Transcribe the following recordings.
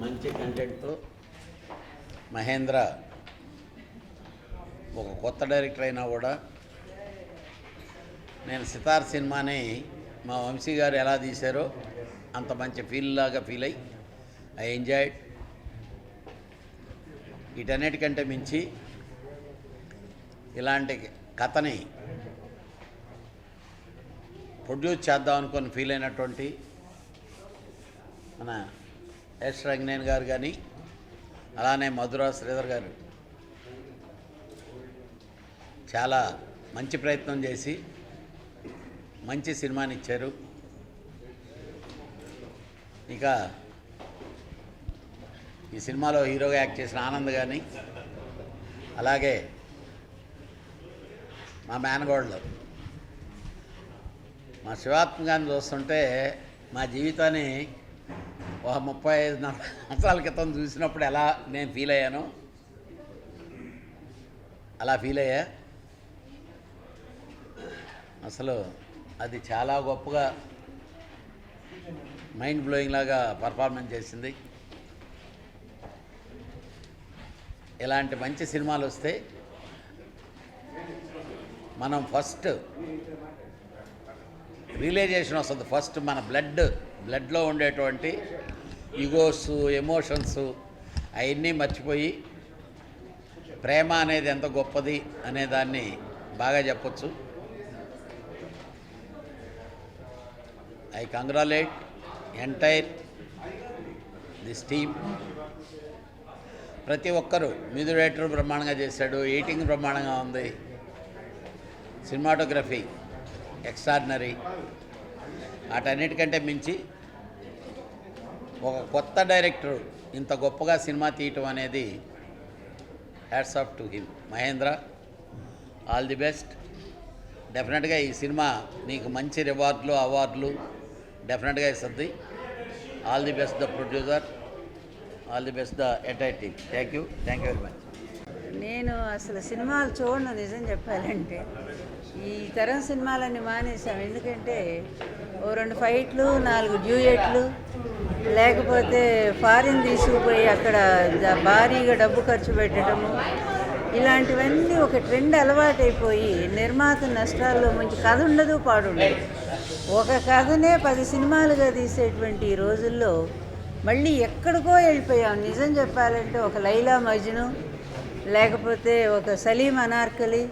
మంచి కంటెంట్తో మహేంద్ర ఒక కొత్త డైరెక్టర్ అయినా కూడా నేను సితార్ సినిమాని మా వంశీ గారు ఎలా తీశారో అంత మంచి ఫీల్ అయ్యి ఐ ఎంజాయ్డ్. వీటన్నిటికంటే మించి ఇలాంటి కథని ప్రొడ్యూస్ చేద్దాం అనుకొని ఫీల్ అయినటువంటి మన ఎస్ రంగనేని గారు కానీ అలానే మధురా శ్రీధర్ గారు చాలా మంచి ప్రయత్నం చేసి మంచి సినిమాని ఇచ్చారు. ఇక ఈ సినిమాలో హీరోగా యాక్ట్ చేసిన ఆనంద్ కానీ అలాగే మా మేనగోడలు మా శివాత్మ గారిని చూస్తుంటే మా జీవితాన్ని ఒక 35 సంవత్సరాల క్రితం చూసినప్పుడు ఎలా నేను ఫీల్ అయ్యానో అలా ఫీల్ అయ్యా. అసలు అది చాలా గొప్పగా మైండ్ బ్లోయింగ్ లాగా పర్ఫార్మెన్స్ చేసింది. ఇలాంటి మంచి సినిమాలు వస్తే మనం ఫస్ట్ రియలైజేషన్ వస్తుంది. ఫస్ట్ మన బ్లడ్లో ఉండేటువంటి ఈగోస్, ఎమోషన్స్ అవన్నీ మర్చిపోయి ప్రేమ అనేది ఎంత గొప్పది అనే దాన్ని బాగా చెప్పచ్చు. I congratulate entire this team. ప్రతి ఒక్కరూ మ్యూజిక్ డైరెక్టర్ బ్రహ్మాండంగా చేశాడు, ఎడిటింగ్ బ్రహ్మాండంగా ఉంది, సినిమాటోగ్రఫీ ఎక్స్ట్రాడినరీ. వాటన్నిటికంటే మించి ఒక కొత్త డైరెక్టర్ ఇంత గొప్పగా సినిమా తీయటం అనేది hats off to him. Mahendra, all the best. డెఫినెట్గా ఈ సినిమా నీకు మంచి రివార్డులు, అవార్డులు డెఫినెట్గా ఇస్తుంది. All the best the producer, all the best the entire team. Thank you very much. నేను అసలు సినిమాలు చూడను, నిజం చెప్పాలంటే ఈ తరం సినిమాలన్నీ మానేసాం. ఎందుకంటే ఓ 2 ఫైట్లు, 4 డ్యూయెట్లు, లేకపోతే ఫారిన్ తీసుకుపోయి అక్కడ భారీగా డబ్బు ఖర్చు పెట్టడము, ఇలాంటివన్నీ ఒక ట్రెండ్ అలవాటైపోయి నిర్మాత నష్టాల్లో మంచి కథ ఉండదు, పాడుండదు. ఒక కథనే 10 సినిమాలుగా తీసేటువంటి ఈ రోజుల్లో మళ్ళీ ఎక్కడికో వెళ్ళిపోయాం. నిజం చెప్పాలంటే ఒక లైలా మజ్ను, లేకపోతే ఒక సలీం అనార్కలి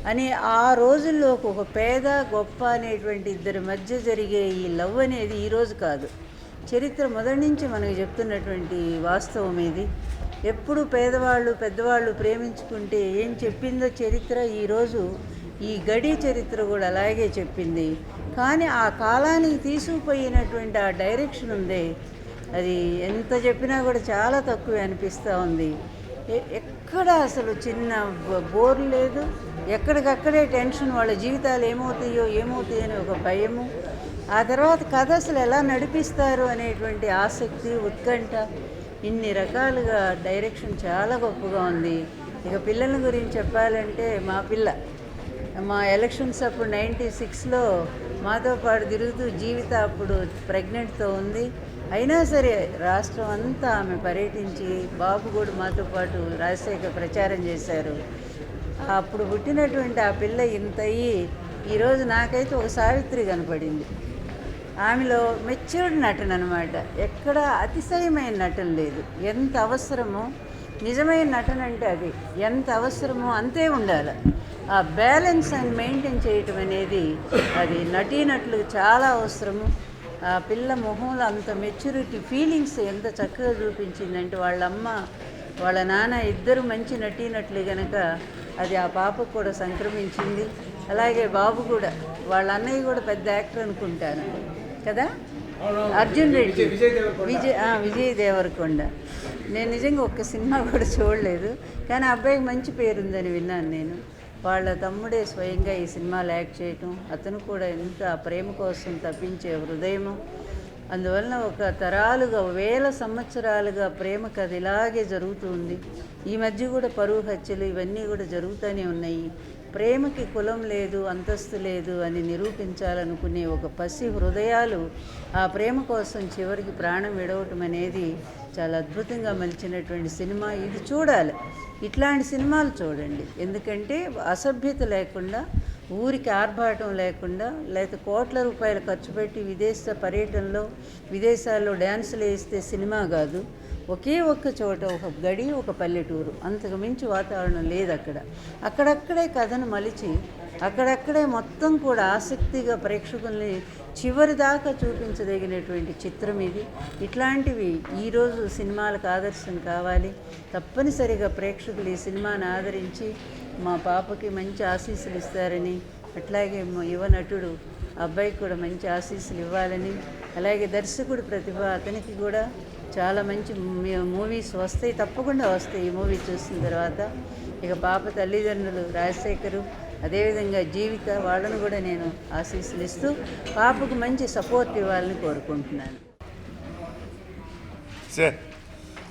అని ఆ రోజుల్లో ఒక పేద గొప్ప అనేటువంటి ఇద్దరి మధ్య జరిగే ఈ లవ్ అనేది ఈరోజు కాదు, చరిత్ర మొదటి నుంచి మనకు చెప్తున్నటువంటి వాస్తవం ఇది. ఎప్పుడు పేదవాళ్ళు పెద్దవాళ్ళు ప్రేమించుకుంటే ఏం చెప్పిందో చరిత్ర ఈరోజు ఈ గడి చరిత్ర కూడా అలాగే చెప్పింది. కానీ ఆ కాలానికి తీసుకుపోయినటువంటి ఆ డైరెక్షన్ ఉందే, అది ఎంత చెప్పినా కూడా చాలా తక్కువ అనిపిస్తూ ఉంది. ఎక్కడ అసలు చిన్న బోర్ లేదు, ఎక్కడికక్కడే టెన్షన్, వాళ్ళ జీవితాలు ఏమవుతాయో అని ఒక భయము, ఆ తర్వాత కథ అసలు ఎలా నడిపిస్తారు అనేటువంటి ఆసక్తి, ఉత్కంఠ, ఇన్ని రకాలుగా డైరెక్షన్ చాలా గొప్పగా ఉంది. ఇక పిల్లల గురించి చెప్పాలంటే మా ఎలక్షన్స్ అప్పుడు 96లో మాతో పాటు తిరుగుతూ జీవిత అప్పుడు ప్రెగ్నెంట్తో ఉంది. అయినా సరే రాష్ట్రం అంతా ఆమె పర్యటించి బాబు కూడా మాతో పాటు రాజశేఖర్ ప్రచారం చేశారు. అప్పుడు పుట్టినటువంటి ఆ పిల్ల ఇంత అయ్యి ఈరోజు నాకైతే ఒక సావిత్రి కనపడింది. ఆమెలో మెచ్యూర్డ్ నటన అనమాట, ఎక్కడ అతిశయమైన నటన లేదు. ఎంత అవసరమో నిజమైన నటన అంటే అది ఎంత అవసరమో అంతే ఉండాలి. ఆ బ్యాలెన్స్ అండ్ మెయింటైన్ చేయటం అనేది అది నటీనటులకు చాలా అవసరము. ఆ పిల్ల మొహంలో అంత మెచ్యూరిటీ, ఫీలింగ్స్ ఎంత చక్కగా చూపించిందంటే వాళ్ళ అమ్మ వాళ్ళ నాన్న ఇద్దరు మంచి నటీనటులు కనుక అది ఆ పాపకు కూడా సంక్రమించింది. అలాగే బాబు కూడా, వాళ్ళ అన్నయ్య కూడా పెద్ద యాక్టర్ అనుకుంటాను కదా, అర్జున్ రెడ్డి, విజయ్ దేవరకొండ. నేను నిజంగా ఒక్క సినిమా కూడా చూడలేదు, కానీ ఆ అబ్బాయికి మంచి పేరుందని విన్నాను నేను. వాళ్ళ తమ్ముడే స్వయంగా ఈ సినిమాలో యాక్ట్ చేయటం, అతను కూడా ఎంత ప్రేమ కోసం తప్పించే హృదయము. అందువలన ఒక తరాలుగా 1000 సంవత్సరాలుగా ప్రేమ కథ ఇలాగే జరుగుతుంది. ఈ మధ్య కూడా పరువు హత్యలు ఇవన్నీ కూడా జరుగుతూనే ఉన్నాయి. ప్రేమకి కులం లేదు, అంతస్తు లేదు అని నిరూపించాలనుకునే ఒక పసి హృదయాలు ఆ ప్రేమ కోసం చివరికి ప్రాణం విడవటం అనేది చాలా అద్భుతంగా మలిచినటువంటి సినిమా. ఇది చూడాలి, ఇట్లాంటి సినిమాలు చూడండి. ఎందుకంటే అసభ్యత లేకుండా, ఊరికి ఆర్భాటం లేకుండా, లేకపోతే కోట్ల రూపాయలు ఖర్చు పెట్టి విదేశ పర్యటనలో విదేశాల్లో డ్యాన్సులు వేస్తే సినిమా కాదు. ఒకే ఒక్క చోట ఒక గడి, ఒక పల్లెటూరు, అంతకు మించి వాతావరణం లేదు అక్కడ. అక్కడక్కడే కథను మలిచి అక్కడక్కడే మొత్తం కూడా ఆసక్తిగా ప్రేక్షకుల్ని చివరి దాకా చూపించదగినటువంటి చిత్రం ఇది. ఇట్లాంటివి ఈరోజు సినిమాలకు ఆదర్శం కావాలి. తప్పనిసరిగా ప్రేక్షకులు ఈ సినిమాను ఆదరించి మా పాపకి మంచి ఆశీస్సులు ఇస్తారని, అట్లాగే మా యువ నటుడు అబ్బాయికి కూడా మంచి ఆశీస్సులు ఇవ్వాలని, అలాగే దర్శకుడు ప్రతిభ, అతనికి కూడా చాలా మంచి మూవీస్ వస్తాయి, తప్పకుండా వస్తాయి ఈ మూవీ చూసిన తర్వాత. ఇక పాప తల్లిదండ్రులు రాజశేఖరు, అదేవిధంగా జీవిత, వాళ్ళను కూడా నేను ఆశీస్సులు ఇస్తూ పాపకు మంచి సపోర్ట్ ఇవ్వాలని కోరుకుంటున్నాను.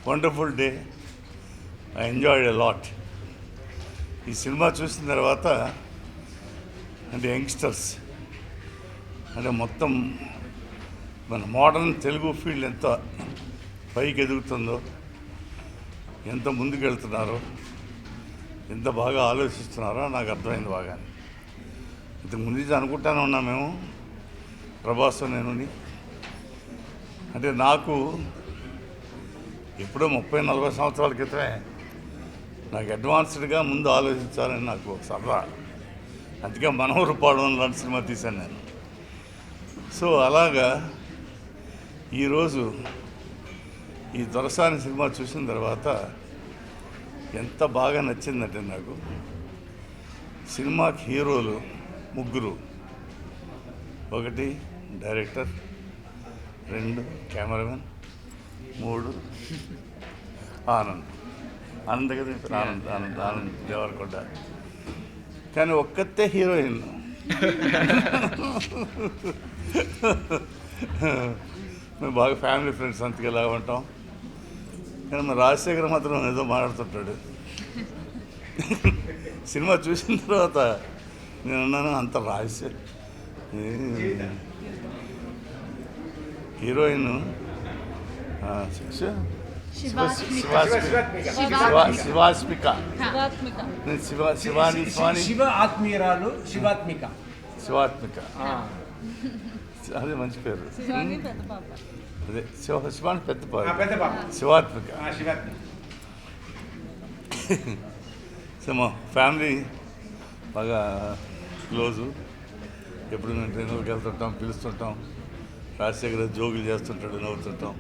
Wonderful day, I enjoyed a lot. ఈ సినిమా చూసిన తర్వాత అంటే యంగ్స్టర్స్ అంటే మొత్తం మన మోడర్న్ తెలుగు ఫీల్డ్ ఎంత పైకి ఎదుగుతుందో, ఎంత ముందుకు వెళ్తున్నారో, ఎంత బాగా ఆలోచిస్తున్నారో నాకు అర్థమైంది బాగా. ఇంతకు ముందు అనుకుంటానే ఉన్నాం మేము, ప్రభాస్ నేనుని. అంటే నాకు ఎప్పుడో 30-40 సంవత్సరాల క్రితమే నాకు అడ్వాన్స్డ్గా ముందు ఆలోచించాలని నాకు సరదా. అందుకే మనోహర పాడవం లాంటి సినిమా తీశాను నేను. సో అలాగా ఈరోజు ఈ దొరసాని సినిమా చూసిన తర్వాత ఎంత బాగా నచ్చిందంటే నాకు, సినిమాకి హీరోలు 3, 1 డైరెక్టర్, 2 కెమెరామెన్, 3 ఆనంద్ కదా, ఆనంద్ దేవరకొండ. కానీ ఒక్కతే హీరోయిన్. మేము బాగా ఫ్యామిలీ ఫ్రెండ్స్ అంతగా ఇలా ఉంటాం. కానీ మా రాజశేఖర్ మాత్రం ఏదో మాట్లాడుతుంటాడు. సినిమా చూసిన తర్వాత నేను అన్నాను, అంత రాజశేఖర్ హీరోయిన్ శివాత్మిక, అదే మంచి పేరు. అదే శివాని పెద్ద శివాత్మిక. సో మా ఫ్యామిలీ బాగా క్లోజు. ఎప్పుడు మేము ట్రైన్లోకి వెళ్తుంటాం, పిలుస్తుంటాం. రాజశేఖర్ జోకులు చేస్తుంటాడు, నవ్వుతుంటాం.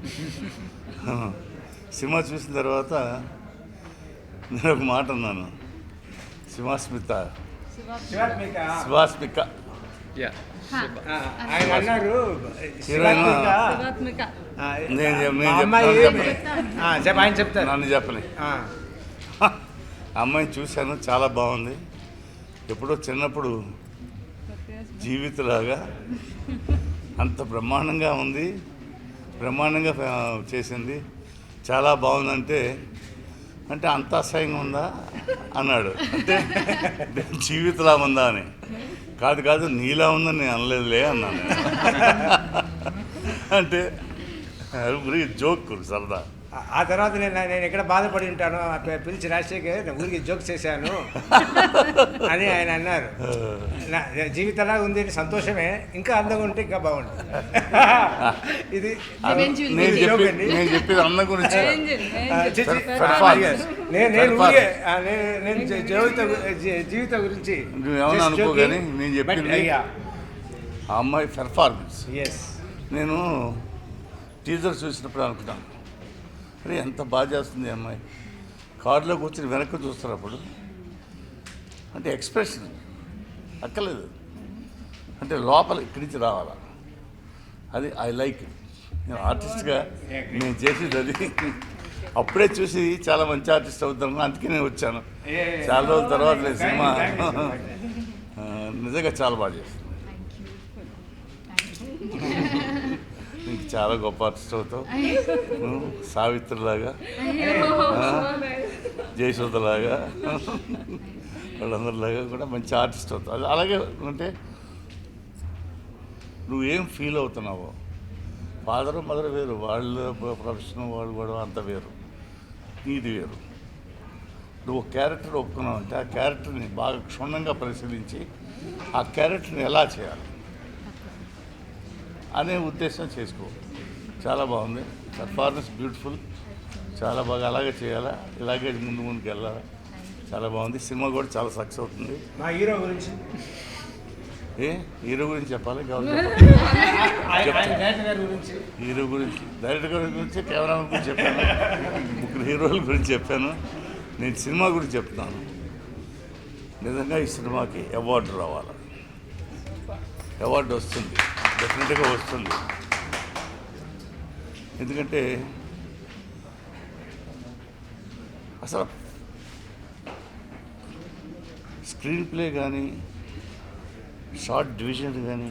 సినిమా చూసిన తర్వాత నేను ఒక మాట అన్నాను, శివాస్మిక. ఆయన అన్నారు ఆయన చెప్తారు, నన్ను చెప్పని. అమ్మాయిని చూశాను, చాలా బాగుంది. ఎప్పుడో చిన్నప్పుడు జీవితలాగా అంత బ్రహ్మాండంగా ఉంది, బ్రహ్మాండంగా చేసింది, చాలా బాగుందంటే అంటే అంత అసహ్యంగా ఉందా అన్నాడు. అంటే జీవితలా ఉందా అని. కాదు నీలా ఉందని నేను అనలేదులే అన్నాను. అంటే జోక్ సరదా. ఆ తర్వాత నేను ఎక్కడ బాధపడి ఉంటాను, పిలిచి రాజశేఖర్ ఊరికి జోక్ చేశాను అని ఆయన అన్నారు. జీవితంలా ఉంది, సంతోషమే, ఇంకా అందంగా ఉంటే ఇంకా బాగుంటుంది. ఇది నేను చెప్పేది అందం గురించి. నేను జీవితం గురించి నువ్వేమన్నా అనుకో, కానీ నేను చెప్పింది ఆ అమ్మాయి పెర్ఫార్మెన్స్. నేను టీజర్ చూసినప్పుడు అనుకున్నాను, అరే ఎంత బాగా చేస్తుంది అమ్మాయి. కారులో కూర్చొని వెనక్కి చూస్తారు అప్పుడు, అంటే ఎక్స్ప్రెషన్ అక్కర్లేదు, అంటే లోపల ఇక్కడి నుంచి రావాలా. అది ఐ లైక్. నేను ఆర్టిస్ట్గా నేను చేసేది అది. అప్పుడే చూసి చాలా మంచి ఆర్టిస్ట్ అవుతాను, అందుకే నేను వచ్చాను. చాలా రోజుల తర్వాత నేను సినిమా నిజంగా చాలా బాగా చేస్తాను. ఇంక చాలా గొప్ప ఆర్టిస్ట్ అవుతావు, సావిత్రిలాగా, జయసుధలాగా, వాళ్ళందరిలాగా కూడా మంచి ఆర్టిస్ట్ అవుతావు. అది అలాగే అంటే నువ్వేం ఫీల్ అవుతున్నావో, ఫాదర్ మదర్ వేరు, వాళ్ళ ప్రొఫెషన్ వాళ్ళు కూడా అంత వేరు, నీది వేరు. నువ్వు ఒక క్యారెక్టర్ ఒప్పుకున్నావు అంటే ఆ క్యారెక్టర్ని బాగా క్షుణ్ణంగా పరిశీలించి ఆ క్యారెక్టర్ని ఎలా చేయాలి అనే ఉద్దేశం చేసుకో. చాలా బాగుంది, పర్ఫార్మెన్స్ బ్యూటిఫుల్, చాలా బాగా అలాగే చేయాలా, ఇలాగే ముందుకు వెళ్ళాలా. చాలా బాగుంది. సినిమా కూడా చాలా సక్సెస్ అవుతుంది. మా హీరో గురించి హీరో గురించి చెప్పాలి, కావాలి హీరో గురించి, డైరెక్టర్ గారి గురించి, కెమెరామెన్ గురించి చెప్పాను, ముగ్గురు హీరోల గురించి చెప్పాను. నేను సినిమా గురించి చెప్తున్నాను. నిజంగా ఈ సినిమాకి అవార్డు రావాలి. అవార్డు వస్తుంది, డెఫినెట్గా వస్తుంది. ఎందుకంటే అసలు స్క్రీన్ ప్లే కానీ, షార్ట్ డివిజన్ కానీ,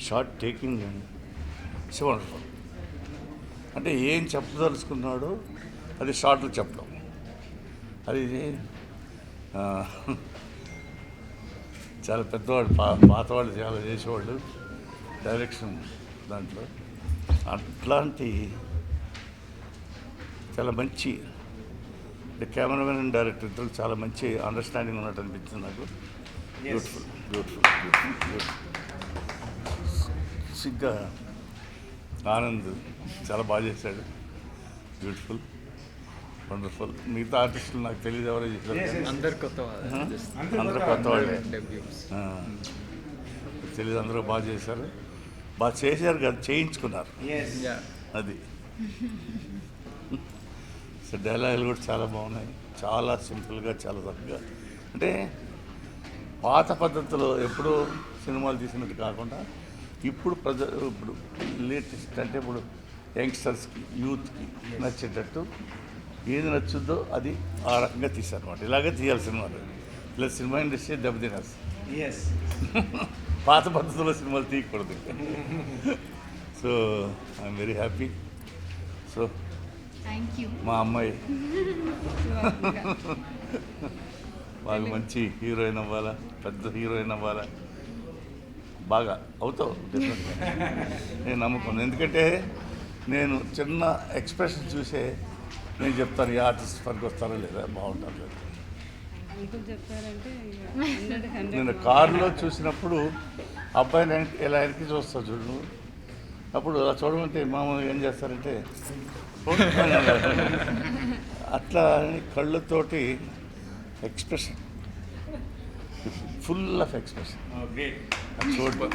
షార్ట్ టేకింగ్ కానీ ఇట్స్ వండర్ఫుల్. అంటే ఏం చెప్పదలుచుకున్నాడో అది షార్ట్లు చెప్పడం. అది చాలా పెద్దవాళ్ళు, పాతవాళ్ళు చాలా చేసేవాళ్ళు డైరెక్షన్ దాంట్లో. అట్లాంటి చాలా మంచి కెమెరామెన్ అండ్ డైరెక్టర్ ఇద్దరు చాలా మంచి అండర్స్టాండింగ్ ఉన్నట్టు అనిపించింది నాకు. Beautiful beautiful beautiful beautiful. సిగ్గా ఆనంద్ చాలా బాగా చేశాడు. Beautiful, wonderful. మిగతా ఆర్టిస్టులు నాకు తెలియదు ఎవరో చేశారు, అందరూ కొత్త వాళ్ళే, తెలియదు, అందరూ బాగా చేశారు. బాగా చేశారు కదా, చేయించుకున్నారు. అది సో డైలాగులు కూడా చాలా బాగున్నాయి, చాలా సింపుల్గా, చాలా చక్కగా. అంటే పాత పద్ధతిలో ఎప్పుడూ సినిమాలు తీసినట్టు కాకుండా ఇప్పుడు ఇప్పుడు లేటెస్ట్, అంటే ఇప్పుడు యంగ్స్టర్స్కి, యూత్కి నచ్చేటట్టు ఏది నచ్చుద్దో అది ఆ రకంగా తీశారన్నమాట. ఇలాగే తీయాలి సినిమాలు, ఇలా సినిమా ఇండస్ట్రీ దెబ్బతినాలి. పాత పద్ధతిలో సినిమాలు తీయకూడదు. So I'm very happy. So మా అమ్మాయి బాగా మంచి హీరోయిన్ అవ్వాలా, పెద్ద హీరోయిన్ అవ్వాలా, బాగా అవుతావు డెఫినెట్గా, నేను నమ్ముకున్నాను. ఎందుకంటే నేను చిన్న ఎక్స్ప్రెషన్ చూసే నేను చెప్తాను ఈ ఆర్టిస్ట్ పనికి వస్తారో లేదా, బాగుంటారు లేదా. నేను కారులో చూసినప్పుడు అబ్బాయిని ఇలా వెనక్కి చూస్తా చూడు, అప్పుడు అలా చూడమంటే మామూలుగా ఏం చేస్తారంటే అట్లా కళ్ళతోటి ఎక్స్ప్రెషన్, ఫుల్ ఆఫ్ ఎక్స్ప్రెషన్ చూడ.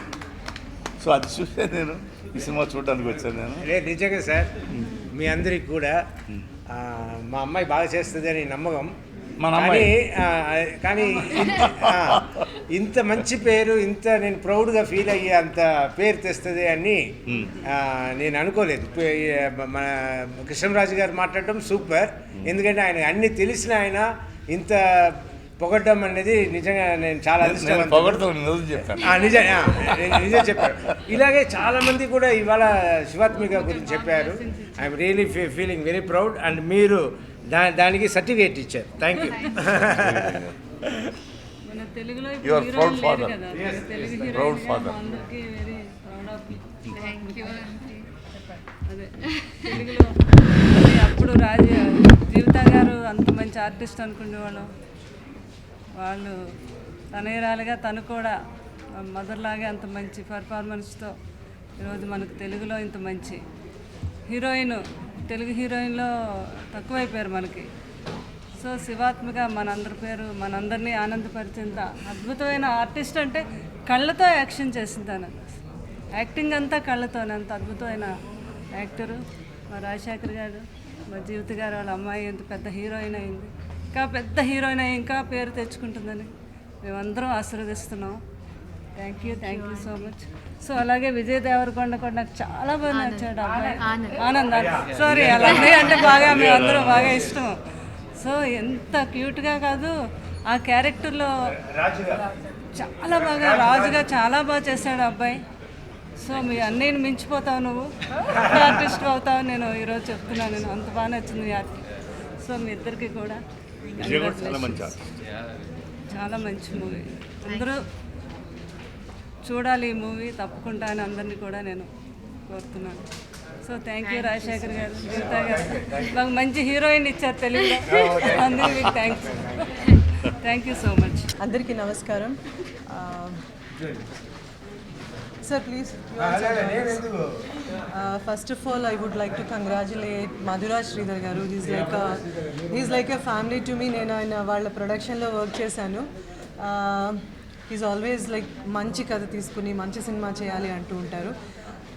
సో అది చూసే నేను ఈ సినిమా చూడడానికి వచ్చాను. నేను నిజంగా సార్ మీ అందరికి కూడా మా అమ్మాయి బాగా చేస్తుంది అని నమ్మకం. కానీ ఇంత మంచి పేరు, ఇంత నేను ప్రౌడ్గా ఫీల్ అయ్యే అంత పేరు తెస్తుంది అని నేను అనుకోలేదు. మన కృష్ణరాజు గారు మాట్లాడటం సూపర్, ఎందుకంటే ఆయన అన్ని తెలిసిన ఆయన ఇంత పొగడ్డం అనేది నిజంగా నేను చాలా నిజం చెప్పారు. ఇలాగే చాలామంది కూడా ఇవాళ శివాత్మిక గురించి చెప్పారు. I'm really feeling very proud. And మీరు దానికి సర్టిఫికేట్ ఇచ్చారు. Thank you. అప్పుడు జీవిత గారు అంత మంచి ఆర్టిస్ట్ అనుకునేవాళ్ళం. వాళ్ళు తనయురాలుగా తను కూడా మదర్లాగే అంత మంచి పర్ఫార్మెన్స్తో ఈరోజు మనకు తెలుగులో ఇంత మంచి హీరోయిన్, తెలుగు హీరోయిన్లో తక్కువైపోయారు మనకి. సో శివాత్మిక మనందరి పేరు, మనందరినీ ఆనందపరిచేంత అద్భుతమైన ఆర్టిస్ట్. అంటే కళ్ళతో యాక్షన్ చేసింది తను, యాక్టింగ్ అంతా కళ్ళతోనే. అంత అద్భుతమైన యాక్టరు మా రాజశేఖర్ గారు, మా జీవిత గారు వాళ్ళ అమ్మాయి ఎంత పెద్ద హీరోయిన్ అయింది, ఇంకా పెద్ద హీరోయిన్ అయ్యి ఇంకా పేరు తెచ్చుకుంటుందని మేమందరం ఆశీర్వదిస్తున్నాం. Thank you so much. So అలాగే విజయ్ దేవరకొండ కూడా నాకు చాలా బాగా నచ్చాడు అబ్బాయి. ఆనంద్, సారీ, అలా అన్నయ్య అంటే బాగా మేమందరం బాగా ఇష్టం. సో ఎంత క్యూట్గా కాదు, ఆ క్యారెక్టర్లో చాలా బాగా రాజుగా చాలా బాగా చేశాడు అబ్బాయి. సో మీ అన్నయ్యని మించిపోతావు, నువ్వు ఆర్టిస్ట్ అవుతావు నేను ఈరోజు చెప్తున్నాను. నేను అంత బాగా నచ్చింది మీ ఆర్టిస్ట్. సో మీ ఇద్దరికి కూడా చాలా మంచి మూవీ. అందరూ చూడాలి ఈ మూవీ తప్పకుండా అని అందరినీ కూడా నేను కోరుతున్నాను. సో థ్యాంక్ యూ రాజశేఖర్ గారు, జీవిత గారు, మాకు మంచి హీరోయిన్ ఇచ్చారు తెలుగులో. అందరికీ మీకు థ్యాంక్ యూ సో మచ్. అందరికీ నమస్కారం. Sir please. First of all I would like to congratulate Madhuraj Sridhar గారు. Is like a family to me. నేను ఆయన వాళ్ళ ప్రొడక్షన్లో వర్క్ చేశాను. ఈజ్ ఆల్వేస్ లైక్ మంచి కథ తీసుకుని మంచి సినిమా చేయాలి అంటూ ఉంటారు.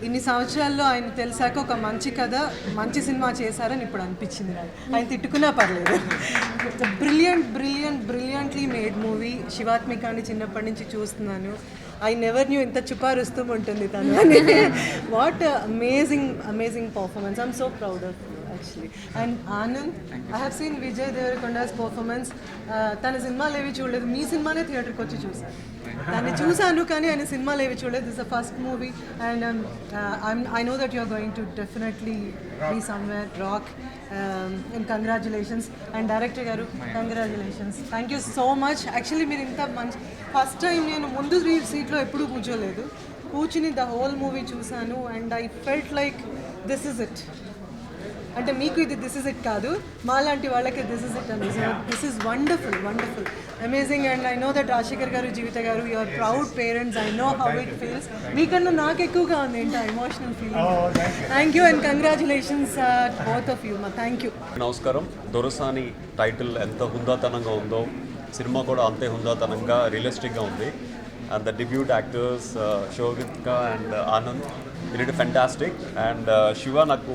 ఇన్ని సంవత్సరాల్లో ఆయన తెలిసాక ఒక మంచి కథ మంచి సినిమా చేశారని ఇప్పుడు అనిపించింది నాకు. ఆయన తిట్టుకున్నా పర్లేదు. Brilliantly made movie. శివాత్మికాన్ని చిన్నప్పటి నుంచి చూస్తున్నాను. ఐ నెవర్ న్యూ ఇంత చుపారుస్తూ ఉంటుంది తను అని. What amazing performance. I'm so proud of you actually. And Anand, I have seen Vijay Deverakonda's performance. తన సినిమాలు ఏవి చూడలేదు, మీ సినిమానే థియేటర్కి వచ్చి చూశాను. దాన్ని చూశాను కానీ ఆయన సినిమాలు ఏవి చూడలేదు. This the first movie and I know that you are going to definitely be somewhere rock. And congratulations. And director గారు congratulations. Thank you so much. Actually మీరు ఇంత మంచి ఫస్ట్ టైం నేను ముందు సీట్లో ఎప్పుడూ కూర్చోలేదు. కూర్చుని ద హోల్ మూవీ చూశాను and I felt like this is it. అంటే మీకు ఇది దిస్ ఇస్ ఇట్ కాదు, మా లాంటి వాళ్ళకి దిస్ ఇస్ ఇట్ అని. This is wonderful amazing. And I know that Rajasekhar గారు, జీవిత గారు, you are proud parents. I know how it feels. మీకన్నా నాకు ఎక్కువగా ఉంది ఏంటో emotional feeling. Thank you and congratulations both of you. Thank you. నమస్కారం. Dorasani title ఎంత హుందాతనంగా ఉందో సినిమా కూడా అంతే హుందాతనంగా రియలిస్టిక్గా ఉంది. అండ్ ద డెబ్యూట్ యాక్టర్స్ శోభిత్క and Anand it fantastic. And Shiva నాకు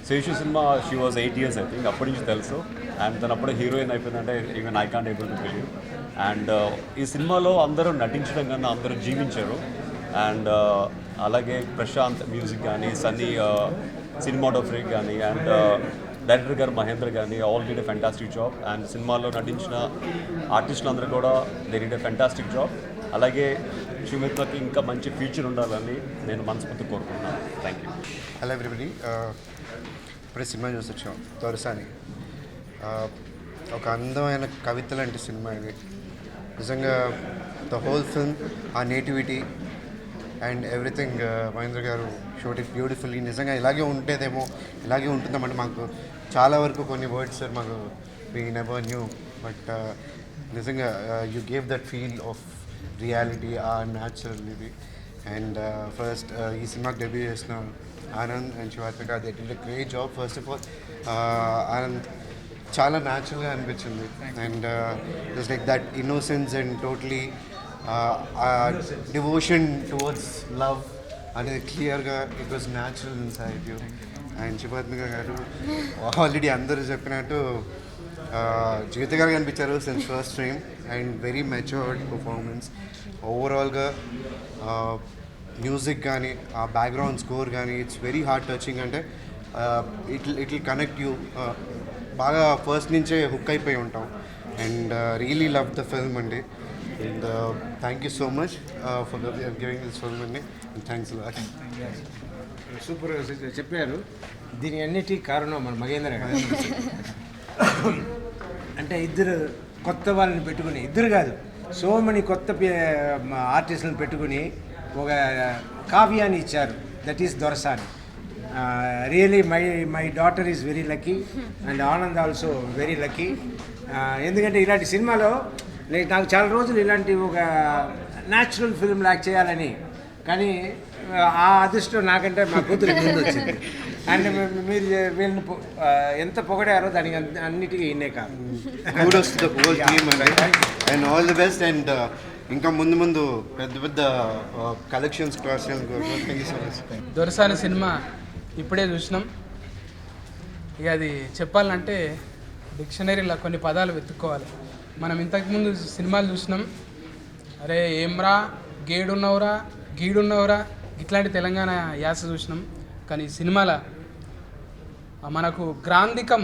శేషు సినిమా she was 8 years I think, అప్పటి నుంచి తెలుసు. అండ్ తను అప్పుడే హీరోయిన్ అయిపోయిందంటే even I can't able to believe. And ఈ సినిమాలో అందరూ నటించడం కన్నా అందరూ జీవించారు. అండ్ అలాగే ప్రశాంత్ మ్యూజిక్ కానీ, సన్నీ సినిమాటోగ్రఫీ కానీ, అండ్ డైరెక్టర్ గారు మహేంద్ర కానీ all did a fantastic job. And సినిమాలో నటించిన ఆర్టిస్టులు అందరూ కూడా they did a fantastic job. అలాగే శివమిత్రకి ఇంకా మంచి ఫ్యూచర్ ఉండాలని నేను మనస్ఫూర్తి కోరుకుంటున్నాను. Thank you. Hello everybody. ఇప్పుడే సినిమా చూసి వచ్చాం దొరసాని. ఒక అందమైన కవిత లాంటి సినిమా ఇది నిజంగా. ద హోల్ ఫిల్మ్, ఆ నేటివిటీ అండ్ ఎవ్రీథింగ్ మహేంద్ర గారు షోట్ ఇట్ బ్యూటిఫుల్లీ. నిజంగా ఇలాగే ఉంటేదేమో, ఇలాగే ఉంటుందామంటే మాకు చాలా వరకు కొన్ని వర్డ్స్ సార్ మాకు వీ నెవర్ న్యూ. బట్ నిజంగా you gave that feel of reality, ఆ న్యాచురల్ ఇది. అండ్ ఫస్ట్ ఈ సినిమాకి డెబ్యూ చేసిన Anand and Shivathmika, they did a great job. First of all Anand చాలా న్యాచురల్గా అనిపించింది. And just like that innocence and totally devotion towards love అనేది క్లియర్గా it was natural in side you. And Shivathmika గారు ఆల్రెడీ అందరూ చెప్పినట్టు జీవిత గారు కనిపించారు since first time. And very matured performance ఓవరాల్గా. మ్యూజిక్ కానీ, ఆ బ్యాక్గ్రౌండ్ స్కోర్ కానీ ఇట్స్ వెరీ హార్ట్ టచింగ్. అంటే ఇట్ విల్ కనెక్ట్ యూ. బాగా ఫస్ట్ నుంచే హుక్ అయిపోయి ఉంటాం. And really love the film అండి. And thank you so much for giving this film అండి. Thanks lot. సూపర్ చెప్పారు. దీని అన్నిటికీ కారణం మన మహేంద్ర గారు. అంటే ఇద్దరు కొత్త వాళ్ళని పెట్టుకుని, ఇద్దరు కాదు సో మనీ కొత్త ఆర్టిస్టులను పెట్టుకుని ఒక కావ్యాన్ని ఇచ్చారు. That is Dorasani. Really my daughter is very lucky and Anand also very lucky. ఎందుకంటే ఇలాంటి సినిమాలో నాకు చాలా రోజులు ఇలాంటి ఒక న్యాచురల్ ఫిల్మ్ లాక్ చేయాలని, కానీ ఆ అదృష్టం నాకంటే మా కూతురు ముందు వచ్చింది. అండ్ మీరు వీళ్ళని ఎంత పొగడారో దానికి అన్నిటికీ ఇన్నే కాదు. And all the best. And ఇంకా ముందు ముందు పెద్ద పెద్ద కలెక్షన్స్ క్రాస్. దొరసాని సినిమా ఇప్పుడే చూసినాం. ఇక అది చెప్పాలంటే డిక్షనరీలో కొన్ని పదాలు వెతుక్కోవాలి. మనం ఇంతకుముందు సినిమాలు చూసినాం, అరే ఏమ్రా గేడున్నవరా గీడున్నవరా ఇట్లాంటి తెలంగాణ యాస చూసినాం. కానీ సినిమాల మనకు గ్రాంధికం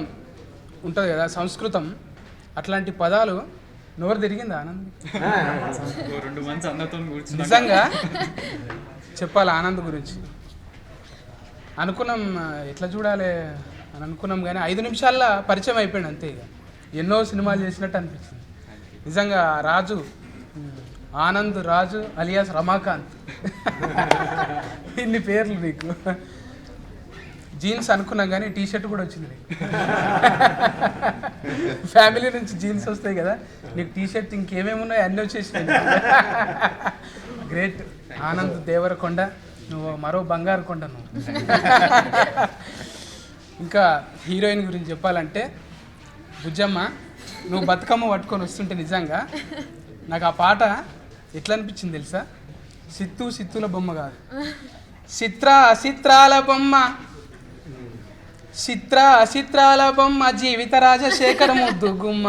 ఉంటుంది కదా, సంస్కృతం, అట్లాంటి పదాలు నోరు తిరిగిందా ఆనంద్? 2 months అందరితో నిజంగా చెప్పాలి ఆనంద్ గురించి. అనుకున్నాం ఎట్లా చూడాలి అని అనుకున్నాం, కానీ 5 నిమిషాల్లో పరిచయం అయిపోయాడు అంతే. ఇక ఎన్నో సినిమాలు చేసినట్టు అనిపించింది. నిజంగా రాజు ఆనంద్ రాజు అలియాస్ రమాకాంత్ ఇన్ని పేర్లు నీకు. జీన్స్ అనుకున్నాం కానీ టీ షర్ట్ కూడా వచ్చింది నీకు. ఫ్యామిలీ నుంచి జీన్స్ వస్తాయి కదా, నీకు టీ షర్ట్ ఇంకేమేమి ఉన్నాయో అన్నీ వచ్చేసినాయి. గ్రేట్ ఆనంద్ దేవరకొండ, నువ్వు మరో బంగారు కొండ నువ్వు. ఇంకా హీరోయిన్ గురించి చెప్పాలంటే బుజ్జమ్మ, నువ్వు బతుకమ్మ పట్టుకొని వస్తుంటే నిజంగా నాకు ఆ పాట ఎట్లా అనిపించింది తెలుసా? సిత్తుల బొమ్మ కాదు, చిత్రాల బొమ్మ, చిత్రాల బొమ్మ, జీవిత రాజశేఖర ముద్దు గుమ్మ,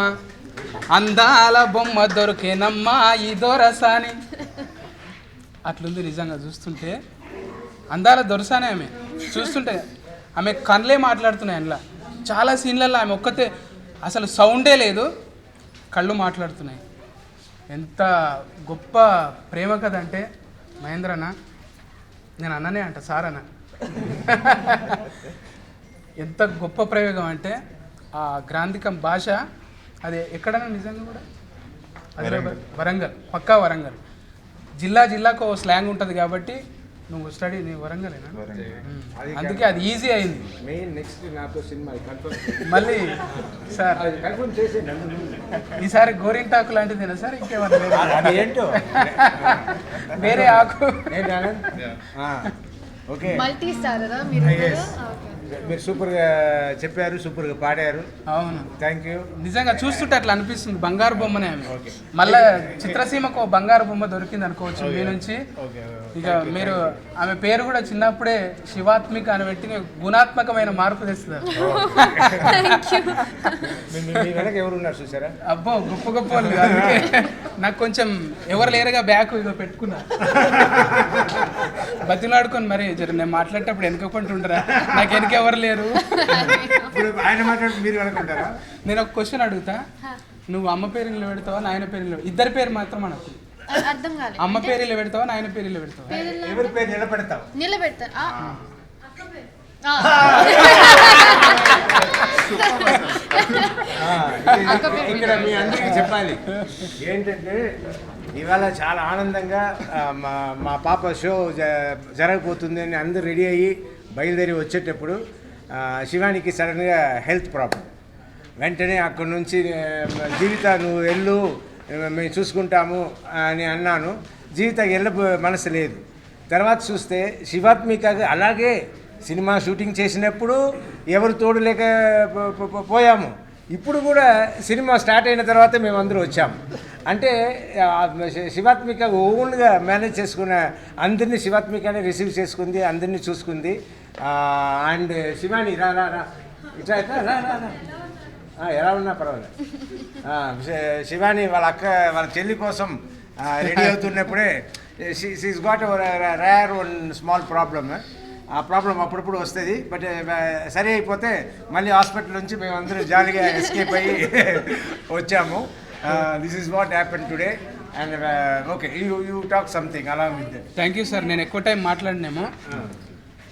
అందాల బొమ్మ దొరికేనమ్మా ఈ దొరసాని. అట్లుంది నిజంగా చూస్తుంటే. అందాల దొరసానే ఆమె. చూస్తుంటే ఆమె కళ్ళే మాట్లాడుతున్నాయి. అందులో చాలా సీన్లలో ఆమె ఒక్కతే, అసలు సౌండే లేదు, కళ్ళు మాట్లాడుతున్నాయి. ఎంత గొప్ప ప్రేమ కథ అంటే మహేంద్రన్న, నేను అన్ననే అంట సార్ అన్న. ఎంత గొప్ప ప్రయోగం అంటే ఆ గ్రాంధికం భాష, అది ఎక్కడన్నా నిజంగా కూడా అది వరంగల్, పక్కా వరంగల్. జిల్లాకు స్లాంగ్ ఉంటుంది కాబట్టి నువ్వు స్టడీ నీ వరంగలేనా, అందుకే అది ఈజీ అయింది. మెయిన్ నెక్స్ట్ నాతో సినిమా మళ్ళీ సార్ కన్ఫర్మ్ చేసి ఈసారి గోరింటాకు లాంటిదేనా సార్, ఇంకేమన్నా ఏంటో వేరే ఆకు? ఓకే, మల్టీ స్టారరా మీరు? మీరు సూపర్గా చెప్పారు, సూపర్గా పాడారు. అవును, థ్యాంక్ యూ. నిజంగా చూస్తుంటే అట్లా అనిపిస్తుంది, బంగారు బొమ్మనే ఆమె. మళ్ళీ చిత్రసీమకు బంగారు బొమ్మ దొరికింది అనుకోవచ్చు మీ నుంచి. ఇక మీరు ఆమె పేరు కూడా చిన్నప్పుడే శివాత్మిక అని పెట్టి గుణాత్మకమైన మార్పు తెస్తున్నారు. వెనక ఎవరు ఉన్నారు చూసారా? అబ్బో గొప్ప గొప్ప వాళ్ళు. అందుకే నాకు కొంచెం ఎవరు లేరుగా బ్యాక్ ఇదో పెట్టుకున్నా, బతిలాడుకొని మరి జర నేను మాట్లాడేటప్పుడు వెనకకుంటుంటారా, నాకు వెనక ఎవరు లేరు. ఆయన మాట్లాడి మీరు అనుకుంటారా? నేను ఒక క్వశ్చన్ అడుగుతా, నువ్వు అమ్మ పేరు నిలబెడతావా నాయన పేరు నిలబెడతావా? ఇద్దరి పేరు మాత్రం అనకు. అర్థం కాలేదు. అమ్మ పేరు నిలబెడతావా నాయన పేరు నిలబెడతావా? ఎవరి పేరు నిలబెడతావు? నిలబెడతా. ఇక్కడ మీ అందరికీ చెప్పాలి ఏంటంటే ఇవాళ చాలా ఆనందంగా మా పాప షో జరగబోతుంది అని అందరూ రెడీ అయ్యి బయలుదేరి వచ్చేటప్పుడు శివానికి సడన్గా హెల్త్ ప్రాబ్లం. వెంటనే అక్కడి నుంచి జీవిత నువ్వు వెళ్ళు మేము చూసుకుంటాము అని అన్నాను. జీవిత మనసు లేదు. తర్వాత చూస్తే శివాత్మికగా అలాగే సినిమా షూటింగ్ చేసినప్పుడు ఎవరు తోడు లేక పోయాము. ఇప్పుడు కూడా సినిమా స్టార్ట్ అయిన తర్వాత మేము అందరూ వచ్చాము. అంటే శివాత్మిక ఓన్గా మేనేజ్ చేసుకున్న, అందరినీ శివాత్మికనే రిసీవ్ చేసుకుంది, అందరినీ చూసుకుంది. అండ్ శివాని రా రా రా ఇట్లా ఇట్లా రా రా రా, ఎలా ఉన్నా పర్వాలేదు. శివాని వాళ్ళ అక్క వాళ్ళ చెల్లి కోసం రెడీ అవుతున్నప్పుడే she's got rare one small problem. ఆ ప్రాబ్లం అప్పుడప్పుడు వస్తుంది, బట్ సరి అయిపోతే మళ్ళీ హాస్పిటల్ నుంచి మేము అందరూ జాలీగా ఎస్కేప్ అయ్యి వచ్చాము. This is what happen today. And okay, you talk something along with that. Thank you sir. నేను ఎక్కువ టైం మాట్లాడినేమో.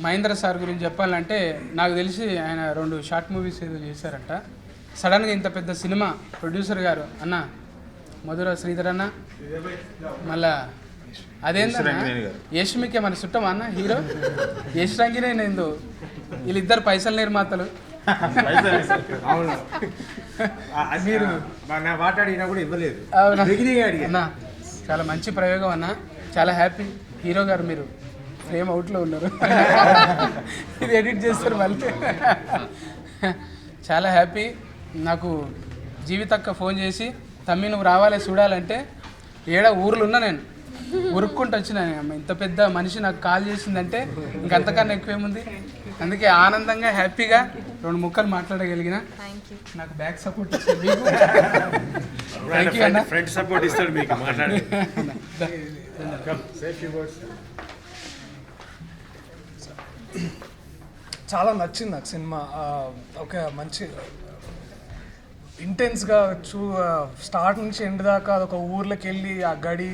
మహేంద్ర సార్ గురించి చెప్పాలంటే నాకు తెలిసి ఆయన 2 షార్ట్ మూవీస్ ఏదో చేశారంట. సడన్గా ఇంత పెద్ద సినిమా ప్రొడ్యూసర్ గారు అన్న మధుర శ్రీధర్ అన్న, మళ్ళా అదేంటన్నా యష్మికే మన చుట్టం అన్న హీరో యష్ రంగినే నేను, వీళ్ళిద్దరు పైసలు నిర్మాతలు. అవును, మీరు మాట్లాడినా కూడా ఇవ్వలేదు. అన్న చాలా మంచి ప్రయోగం అన్న, చాలా హ్యాపీ. హీరో గారు మీరు ఫ్రేమ్ అవుట్లో ఉన్నారు, ఇది ఎడిట్ చేస్తారు మళ్ళీ. చాలా హ్యాపీ. నాకు జీవితక్క ఫోన్ చేసి తమ్మి నువ్వు రావాలి చూడాలంటే ఊర్లో ఉన్నా, నేను ఉరుక్కుంటూ వచ్చిన. ఇంత పెద్ద మనిషి నాకు కాల్ చేసిందంటే ఇంకంతకన్నా ఎక్కువేముంది. అందుకే ఆనందంగా హ్యాపీగా 2 ముక్కలు మాట్లాడగలిగిన. నాకు బ్యాక్ సపోర్ట్ ఇచ్చారు మీకు. థ్యాంక్ యూ అన్న. ఫ్రంట్ సపోర్ట్ ఇస్తాడు మీకు మాట్లాడి. చాలా నచ్చింది నాకు సినిమా. ఒక మంచి ఇంటెన్స్గా స్టార్ట్ నుంచి ఎండ్ దాకా అదొక ఊర్లోకి వెళ్ళి ఆ గడి,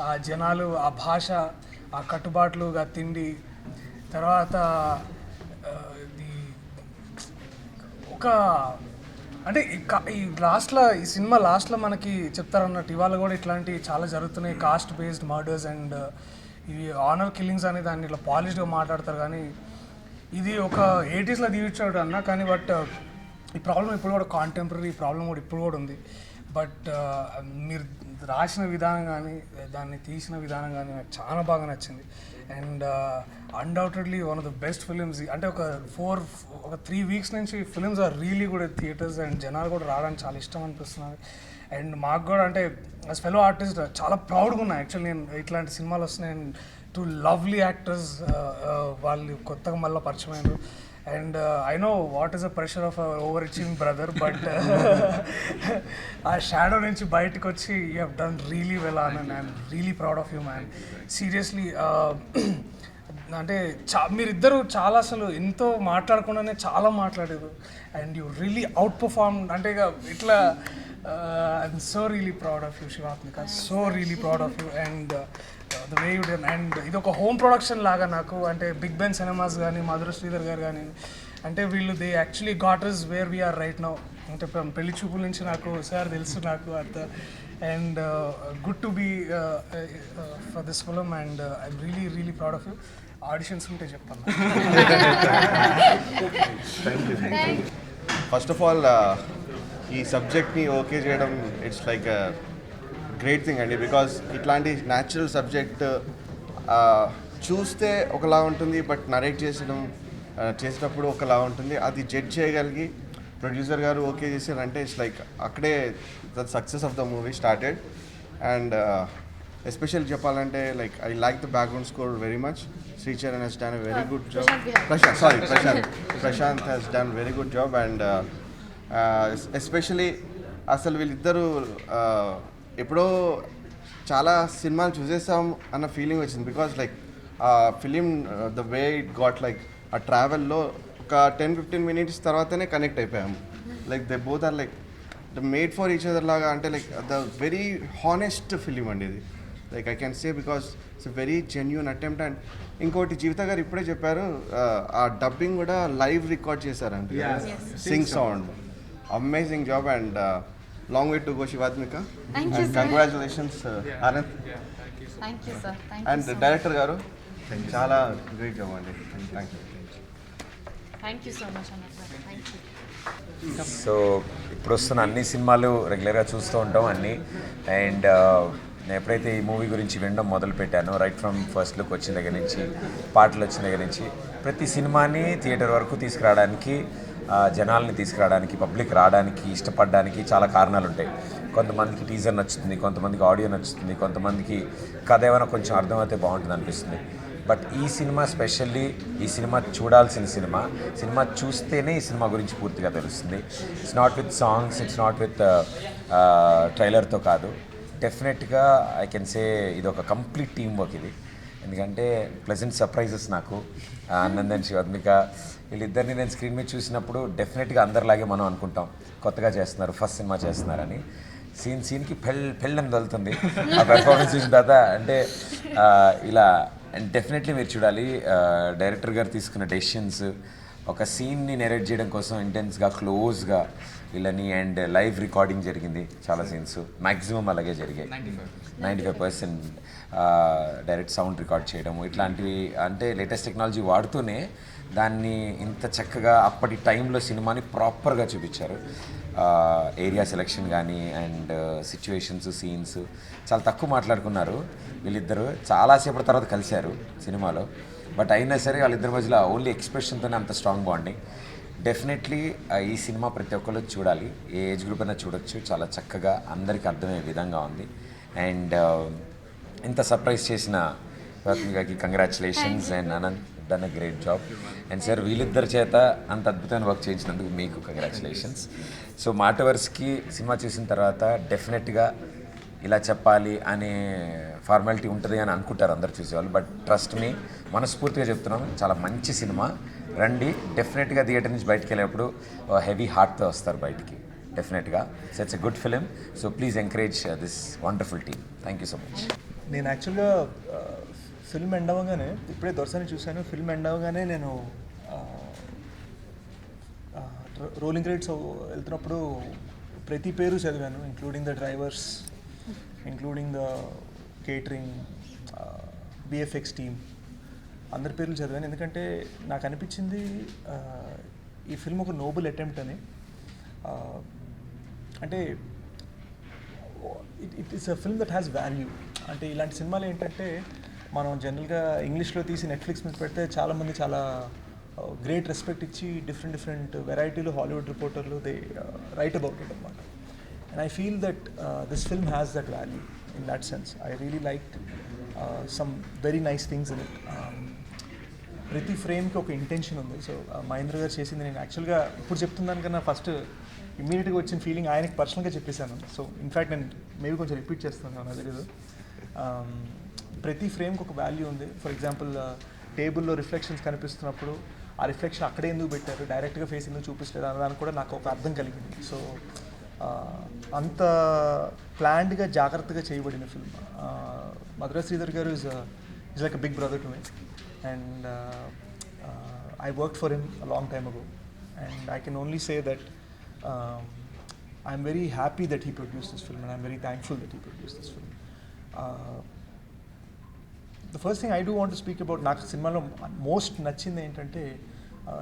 ఆ జనాలు, ఆ భాష, ఆ కట్టుబాట్లు, ఆ తిండి, తర్వాత ఇది ఒక అంటే ఈ లాస్ట్లో ఈ సినిమా లాస్ట్లో మనకి చెప్తారన్నట్టు ఇవాళ కూడా ఇట్లాంటి చాలా జరుగుతున్నాయి, కాస్ట్ బేస్డ్ మర్డర్స్ అండ్ ఇవి ఆనర్ కిల్లింగ్స్ అనే దాన్ని ఇట్లా పాలిష్డ్గా మాట్లాడతారు. కానీ ఇది ఒక 80s తీర్చాడు అన్న, కానీ బట్ ఈ ప్రాబ్లం ఇప్పుడు కూడా కాంటెంపరీ ప్రాబ్లం కూడా ఇప్పుడు కూడా ఉంది. బట్ మీరు రాసిన విధానం కానీ దాన్ని తీసిన విధానం కానీ నాకు చాలా బాగా నచ్చింది. And undoubtedly one of the best films. అంటే ఒక 3 వీక్స్ నుంచి ఫిలిమ్స్ ఆర్ రియలీ కూడా థియేటర్స్ అండ్ జనాలు కూడా రావడానికి చాలా ఇష్టం అనిపిస్తున్నారు. అండ్ మాకు కూడా అంటే యాజ్ ఫెలో ఆర్టిస్ట్ చాలా ప్రౌడ్గా ఉన్నాయి యాక్చువల్లీ. నేను ఇట్లాంటి సినిమాలు వస్తున్నాయి అండ్ 2 లవ్లీ యాక్టర్స్ వాళ్ళు కొత్తగా మళ్ళీ పరిచయం అయ్యారు. And I know what is the pressure of our overachieving brother, but our shadow nunchi bayatiki vachi you have done really well, Anand. I'm really proud of you, man. Seriously, అంటే మీరిద్దరు చాలా అసలు ఎంతో మాట్లాడకుండానే చాలా మాట్లాడారు and you really out perform. అంటే ఇట్లా I'm so really proud of you Shivathmika, so really proud of you and the way you done. And ఇది ఒక హోమ్ ప్రొడక్షన్ లాగా నాకు, అంటే బిగ్ బెన్ సినిమాస్ కానీ మధుర శ్రీధర్ గారు కానీ, అంటే వీళ్ళు they actually got is where we are right now. అంటే పెళ్లి చూపుల నుంచి నాకు సార్ తెలుసు నాకు అంత. And good to be for this film and I'm really really proud of you. Auditions ఉంటే చెప్పాను. ఫస్ట్ ఆఫ్ ఆల్ ఈ సబ్జెక్ట్ని ఓకే చేయడం ఇట్స్ లైక్ గ్రేట్ థింగ్ అండి. బికాజ్ ఇట్లాంటి న్యాచురల్ సబ్జెక్ట్ చూస్తే ఒకలా ఉంటుంది, బట్ నరేట్ చేసేటప్పుడు ఒకలా ఉంటుంది. అది జడ్జ్ చేయగలిగి ప్రొడ్యూసర్ గారు ఓకే చేశారంటే ఇట్స్ లైక్ అక్కడే the success of the movie started. And special చెప్పాలంటే like I like the background score very much. Sricharan has done a very good job. Prashant has done very good job. And especially అసలు వీళ్ళిద్దరూ ఎప్పుడో చాలా సినిమాలు చూసేసాం అన్న feeling వచ్చింది. Because like film the way it got like ఆ ట్రావెల్లో ఒక 10-15 మినిట్స్ తర్వాతనే కనెక్ట్ అయిపోయాము. Like they both are like the made for each other లాగా. అంటే like the very honest film అండి ఇది. Like I can say because it's very genuine attempt. And ఇంకోటి జీవిత గారు ఇప్పుడే చెప్పారు, ఆ డబ్బింగ్ కూడా లైవ్ రికార్డ్ చేశారంట, Singh sound. Amazing job and long way to go Shivathmika. And congratulations Anand. And director గారు చాలా గ్రేట్ జాబ్ అండి. థ్యాంక్ యూ సో మచ్ అన్న. Thank you. సో ఇప్పుడు వస్తున్న అన్ని సినిమాలు రెగ్యులర్గా చూస్తూ ఉంటాం అన్నీ. అండ్ నేను ఎప్పుడైతే ఈ మూవీ గురించి వినడం మొదలుపెట్టానో, రైట్ ఫ్రమ్ ఫస్ట్ లుక్ వచ్చిన దగ్గర నుంచి, పాటలు వచ్చిన దగ్గర నుంచి, ప్రతి సినిమాని థియేటర్ వరకు తీసుకురావడానికి, జనాల్ని తీసుకురావడానికి, పబ్లిక్ రావడానికి, ఇష్టపడడానికి చాలా కారణాలు ఉంటాయి. కొంతమందికి టీజర్ నచ్చుతుంది, కొంతమందికి ఆడియో నచ్చుతుంది, కొంతమందికి కథ ఏమైనా కొంచెం అర్థమైతే బాగుంటుంది అనిపిస్తుంది. బట్ ఈ సినిమా స్పెషల్లీ ఈ సినిమా చూడాల్సిన సినిమా చూస్తేనే ఈ సినిమా గురించి పూర్తిగా తెలుస్తుంది. It's not with songs, it's not with ట్రైలర్తో కాదు. డెఫినెట్గా ఐ కెన్ సే ఇది ఒక కంప్లీట్ టీమ్ వర్క్ ఇది. ఎందుకంటే ప్లెజెంట్ సర్ప్రైజెస్ నాకు ఆనంద్ అండ్ శివాత్మిక వీళ్ళిద్దరిని నేను స్క్రీన్ మీద చూసినప్పుడు డెఫినెట్గా అందరిలాగే మనం అనుకుంటాం కొత్తగా చేస్తున్నారు, ఫస్ట్ సినిమా చేస్తున్నారని. సీన్కి పెళ్ళని వెళ్తుంది ఆ పెర్ఫార్మెన్స్ చూసిన తర్వాత. అంటే ఇలా అండ్ డెఫినెట్లీ మీరు చూడాలి డైరెక్టర్ గారు తీసుకున్న డెసిషన్స్, ఒక సీన్ని నెరేట్ చేయడం కోసం ఇంటెన్స్గా క్లోజ్గా వీళ్ళని. అండ్ లైవ్ రికార్డింగ్ జరిగింది చాలా సీన్స్, మ్యాక్సిమం అలాగే జరిగాయి. 95% డైరెక్ట్ సౌండ్ రికార్డ్ చేయడము ఇట్లాంటివి. అంటే లేటెస్ట్ టెక్నాలజీ వాడుతూనే దాన్ని ఇంత చక్కగా అప్పటి టైంలో సినిమాని ప్రాపర్గా చూపించారు. ఏరియా సెలెక్షన్ కానీ అండ్ సిచ్యువేషన్స్, సీన్స్ చాలా తక్కువ మాట్లాడుకున్నారు వీళ్ళిద్దరూ. చాలాసేపటి తర్వాత కలిశారు సినిమాలో, బట్ అయినా సరే వాళ్ళిద్దరి మధ్యలో ఓన్లీ ఎక్స్ప్రెషన్తోనే అంత స్ట్రాంగ్ బాండింగ్. డెఫినెట్లీ ఈ సినిమా ప్రతి ఒక్కరు చూడాలి, ఏ ఏజ్ గ్రూప్ అయినా చూడొచ్చు. చాలా చక్కగా అందరికీ అర్థమయ్యే విధంగా ఉంది. అండ్ ఇంత సర్ప్రైజ్ చేసిన రత్మికకి congratulations. And Anand done a great job. And sir వీళ్ళిద్దరి చేత అంత అద్భుతమైన వర్క్ చేయించినందుకు మీకు కంగ్రాచులేషన్స్. సో మాటవర్స్కి సినిమా చూసిన తర్వాత డెఫినెట్గా ఇలా చెప్పాలి అనే ఫార్మాలిటీ ఉంటుంది అని అనుకుంటారు అందరు చూసేవాళ్ళు. బట్ ట్రస్ట్ మీ, మనస్ఫూర్తిగా చెప్తున్నాం, చాలా మంచి సినిమా. రండి, డెఫినెట్గా థియేటర్ నుంచి బయటకు వెళ్ళేప్పుడు హెవీ హార్ట్తో వస్తారు బయటికి డెఫినెట్గా. So it's a good film. So please encourage this wonderful team. Thank you so much. నేను యాక్చువల్గా ఫిల్మ్ ఎండ్ అవ్వగానే, ఇప్పుడే దొరసాని చూశాను, ఫిల్మ్ ఎండ్ అవ్వగానే నేను రోలింగ్ క్రెడిట్స్ వెళ్తున్నప్పుడు ప్రతి పేరు చదివాను, including the drivers, including the catering, BFX team, అందరి పేర్లు చదివాను. ఎందుకంటే నాకు అనిపించింది ఈ ఫిల్మ్ ఒక నోబుల్ అటెంప్ట్ అని. అంటే it is a film that has value. అంటే ఇలాంటి సినిమాలు ఏంటంటే మనం జనరల్గా ఇంగ్లీష్లో తీసి నెట్ఫ్లిక్స్ మీద పెడితే చాలామంది చాలా గ్రేట్ రెస్పెక్ట్ ఇచ్చి డిఫరెంట్ వెరైటీలు హాలీవుడ్ రిపోర్టర్లు దే రైట్ అబౌట్ ఇట్ అనమాట. And I feel that this film has that value in that sense. I really like some very nice things in it. ప్రతి ఫ్రేమ్కి ఒక ఇంటెన్షన్ ఉంది. సో మహేంద్ర గారు చేసింది నేను యాక్చువల్గా ఇప్పుడు చెప్తున్నానికన్నా ఫస్ట్ ఇమ్మీడియట్గా వచ్చిన ఫీలింగ్ ఆయనకి పర్సనల్గా చెప్పేశాను. సో ఇన్ఫ్యాక్ట్ నేను మేబీ కొంచెం రిపీట్ చేస్తున్నాను, నాకు తెలియదు. ప్రతి ఫ్రేమ్కి ఒక వాల్యూ ఉంది. ఫర్ ఎగ్జాంపుల్ టేబుల్లో రిఫ్లెక్షన్స్ కనిపిస్తున్నప్పుడు ఆ రిఫ్లెక్షన్ అక్కడే ఎందుకు పెట్టారు, డైరెక్ట్గా ఫేస్ ఎందుకు చూపించలేదు అన్నదానికి కూడా నాకు ఒక అర్థం కలిగింది. సో అంత ప్లాన్డ్గా జాగ్రత్తగా చేయబడిన ఫిల్మ్. మధురా శ్రీధర్ గారు is like a big brother to me, and I worked for him a long time ago, and I can only say that I'm very happy that he produced this film, and I'm very thankful that he produced this film. The first thing I do want to speak about, నాకు సినిమాలో most నచ్చింది ఏంటంటే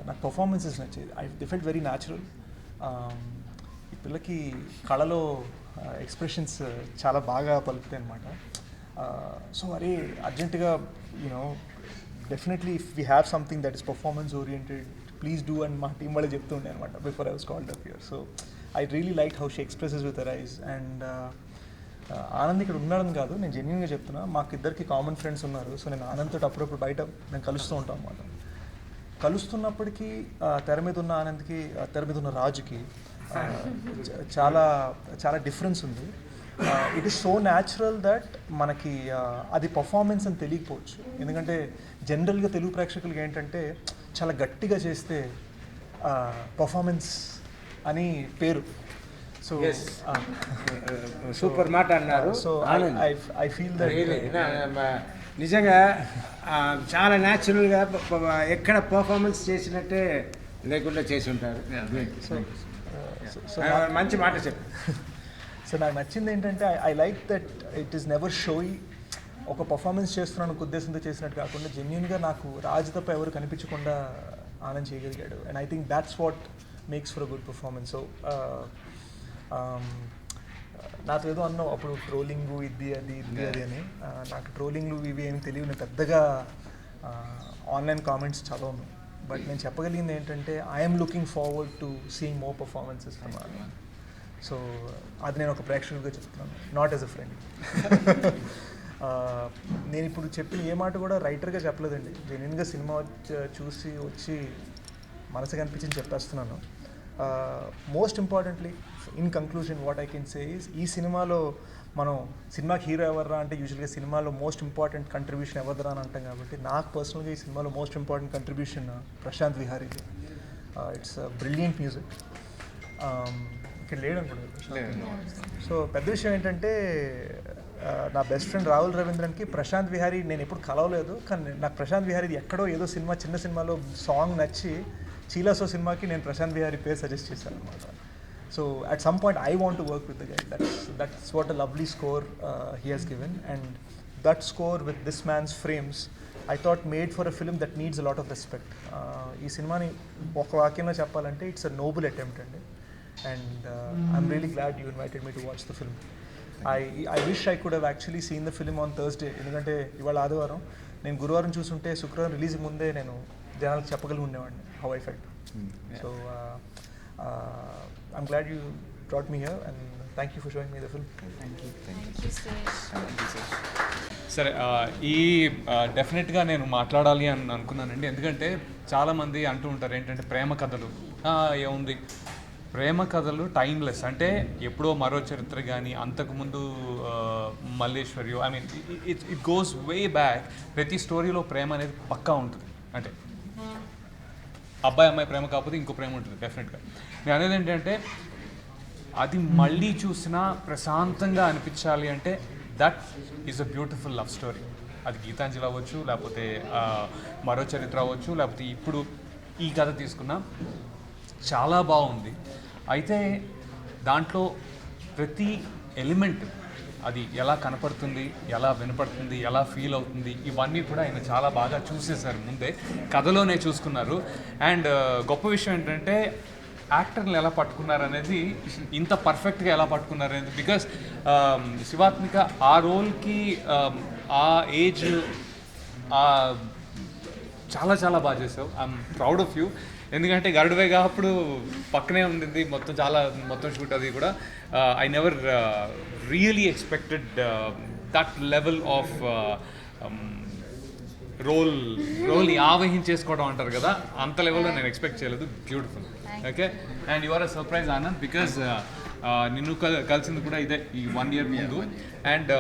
నాకు performances నచ్చేది. They felt very natural. ఈ పిల్లకి కళలో expressions చాలా బాగా పలుకుతాయి అనమాట. సో అరే అర్జెంటుగా you know definitely if we have something that is performance oriented please do అని మా టీం వాళ్ళే చెప్తుండే అనమాట before I was called up here. So I really like how she expresses with her ice. And Anand ఇక్కడ ఉన్నాడని కాదు, నేను జెన్యున్గా చెప్తున్నా, మాకు ఇద్దరికి కామన్ ఫ్రెండ్స్ ఉన్నారు. సో నేను ఆనంద్తో అప్పుడప్పుడు బయట నేను కలుస్తూ ఉంటాను అనమాట. కలుస్తున్నప్పటికీ తెర మీద ఉన్న ఆనంద్కి తెర మీద ఉన్న రాజుకి చాలా చాలా డిఫరెన్స్ ఉంది. It is so natural that మనకి అది పర్ఫార్మెన్స్ అని తెలియకపోవచ్చు. ఎందుకంటే జనరల్గా తెలుగు ప్రేక్షకులకి ఏంటంటే చాలా గట్టిగా చేస్తే పర్ఫార్మెన్స్ అని పేరు. సో సూపర్ మాట అన్నారు. సో ఐ ఫీల్ దట్ నిజంగా చాలా న్యాచురల్గా ఎక్కడ పర్ఫార్మెన్స్ చేసినట్టే లేకుండా చేసి ఉంటారు. మంచి మాట చెప్పు. సో నాకు నచ్చింది ఏంటంటే I like that it is never showy. ఒక పర్ఫార్మెన్స్ చేస్తున్నాను ఉద్దేశంతో చేసినట్టు కాకుండా జెన్యున్గా నాకు రాజు తప్ప ఎవరు కనిపించకుండా ఆనంద్ చేయగలిగాడు. And I think that's what makes for a good performance. So నాతో ఏదో అన్నావు అప్పుడు ట్రోలింగ్ ఇది అది అని. నాకు ట్రోలింగ్లు ఇవి ఏమి తెలియదు, నేను పెద్దగా ఆన్లైన్ కామెంట్స్ చదవను. బట్ నేను చెప్పగలిగింది ఏంటంటే I'm looking forward to seeing more performances from Anand. So అది నేను ఒక ప్రేక్షకుడిగా చెప్తున్నాను, నాట్ యాజ్ అ ఫ్రెండ్. నేను ఇప్పుడు చెప్పిన ఏ మాట కూడా రైటర్గా చెప్పలేదండి, జెన్యున్గా సినిమా చూసి వచ్చి మనసు కనిపించింది చెప్పేస్తున్నాను. Most importantly in conclusion what I can say is ఈ సినిమాలో మనం సినిమాకి హీరో ఎవర్రా అంటే యూజువల్గా సినిమాలో మోస్ట్ ఇంపార్టెంట్ కంట్రిబ్యూషన్ ఎవరిరా అని అంటాం. కాబట్టి నాకు పర్సనల్గా ఈ సినిమాలో మోస్ట్ ఇంపార్టెంట్ కంట్రిబ్యూషన్ ప్రశాంత్ విహారీది. It's brilliant music. ఇక్కడ లేడు అనుకుంటున్నాను. సో పెద్ద విషయం ఏంటంటే నా బెస్ట్ ఫ్రెండ్ రాహుల్ రవీంద్రన్కి ప్రశాంత్ విహారీ నేను ఎప్పుడు కలవలేదు, కానీ నాకు ప్రశాంత్ విహారీది ఎక్కడో ఏదో సినిమా చిన్న సినిమాలో సాంగ్ నచ్చి చీలాసో సినిమాకి నేను ప్రశాంత్ విహారీ పేరు సజెస్ట్ చేశాను అనమాట. So at some point I want to work with the guy. That's what a lovely score he has given. And that score with this man's frames I thought made for a film that needs a lot of respect. ఈ సినిమాని ఒక వాక్యంలో చెప్పాలంటే it's a noble attempt అండి. And I'm really glad you invited me to watch the film. I wish I could have actually seen the film on Thursday. ఎందుకంటే ఇవాళ ఆదివారం, నేను గురువారం చూసుంటే శుక్రవారం రిలీజ్ ముందే నేను జనాలకు చెప్పగలిగి ఉండేవాడిని how I felt. So I'm glad you brought me here and thank you for showing me the film. Thank you Suresh. సరే, ఈ డెఫినెట్గా నేను మాట్లాడాలి అని అనుకున్నానండి. ఎందుకంటే చాలామంది అంటూ ఉంటారు ఏంటంటే ప్రేమ కథలు ఏముంది, ప్రేమ కథలు టైమ్లెస్. అంటే ఎప్పుడో మరో చరిత్ర కానీ అంతకుముందు Malleswari, I mean it goes way back. ప్రతి స్టోరీలో ప్రేమ అనేది పక్కా ఉంటుంది. అంటే అబ్బాయి అమ్మాయి ప్రేమ కాకపోతే ఇంకో ప్రేమ ఉంటుంది డెఫినెట్గా. నేను అనేది ఏంటంటే అది మళ్ళీ చూసినా ప్రశాంతంగా అనిపించాలి అంటే that is a beautiful love story. అది గీతాంజలి అవ్వచ్చు, లేకపోతే మరో చరిత్ర అవ్వచ్చు, లేకపోతే ఇప్పుడు ఈ కథ తీసుకున్నా చాలా బాగుంది. అయితే దాంట్లో ప్రతి ఎలిమెంట్ అది ఎలా కనపడుతుంది, ఎలా వినపడుతుంది, ఎలా ఫీల్ అవుతుంది, ఇవన్నీ కూడా ఆయన చాలా బాగా చూసేశారు, ముందే కథలోనే చూసుకున్నారు. అండ్ గొప్ప విషయం ఏంటంటే యాక్టర్లు ఎలా పట్టుకున్నారు అనేది, ఇంత పర్ఫెక్ట్గా ఎలా పట్టుకున్నారు అనేది. బికాస్ శివాత్మిక ఆ రోల్కి ఆ ఏజ్ చాలా చాలా బాగా చేసావు. I'm proud of you. ఎందుకంటే గరుడువేగా అప్పుడు పక్కనే ఉంది మొత్తం షూట్ అది కూడా. I never really expected that level of రోల్ని ఆవహించేసుకోవడం అంటారు కదా, అంత లెవెల్లో నేను ఎక్స్పెక్ట్ చేయలేదు. Beautiful. Okay, and you are a surprise Anand, because నిన్ను కలిసింది కూడా ఇదే ఈ 1 year ముందు. అండ్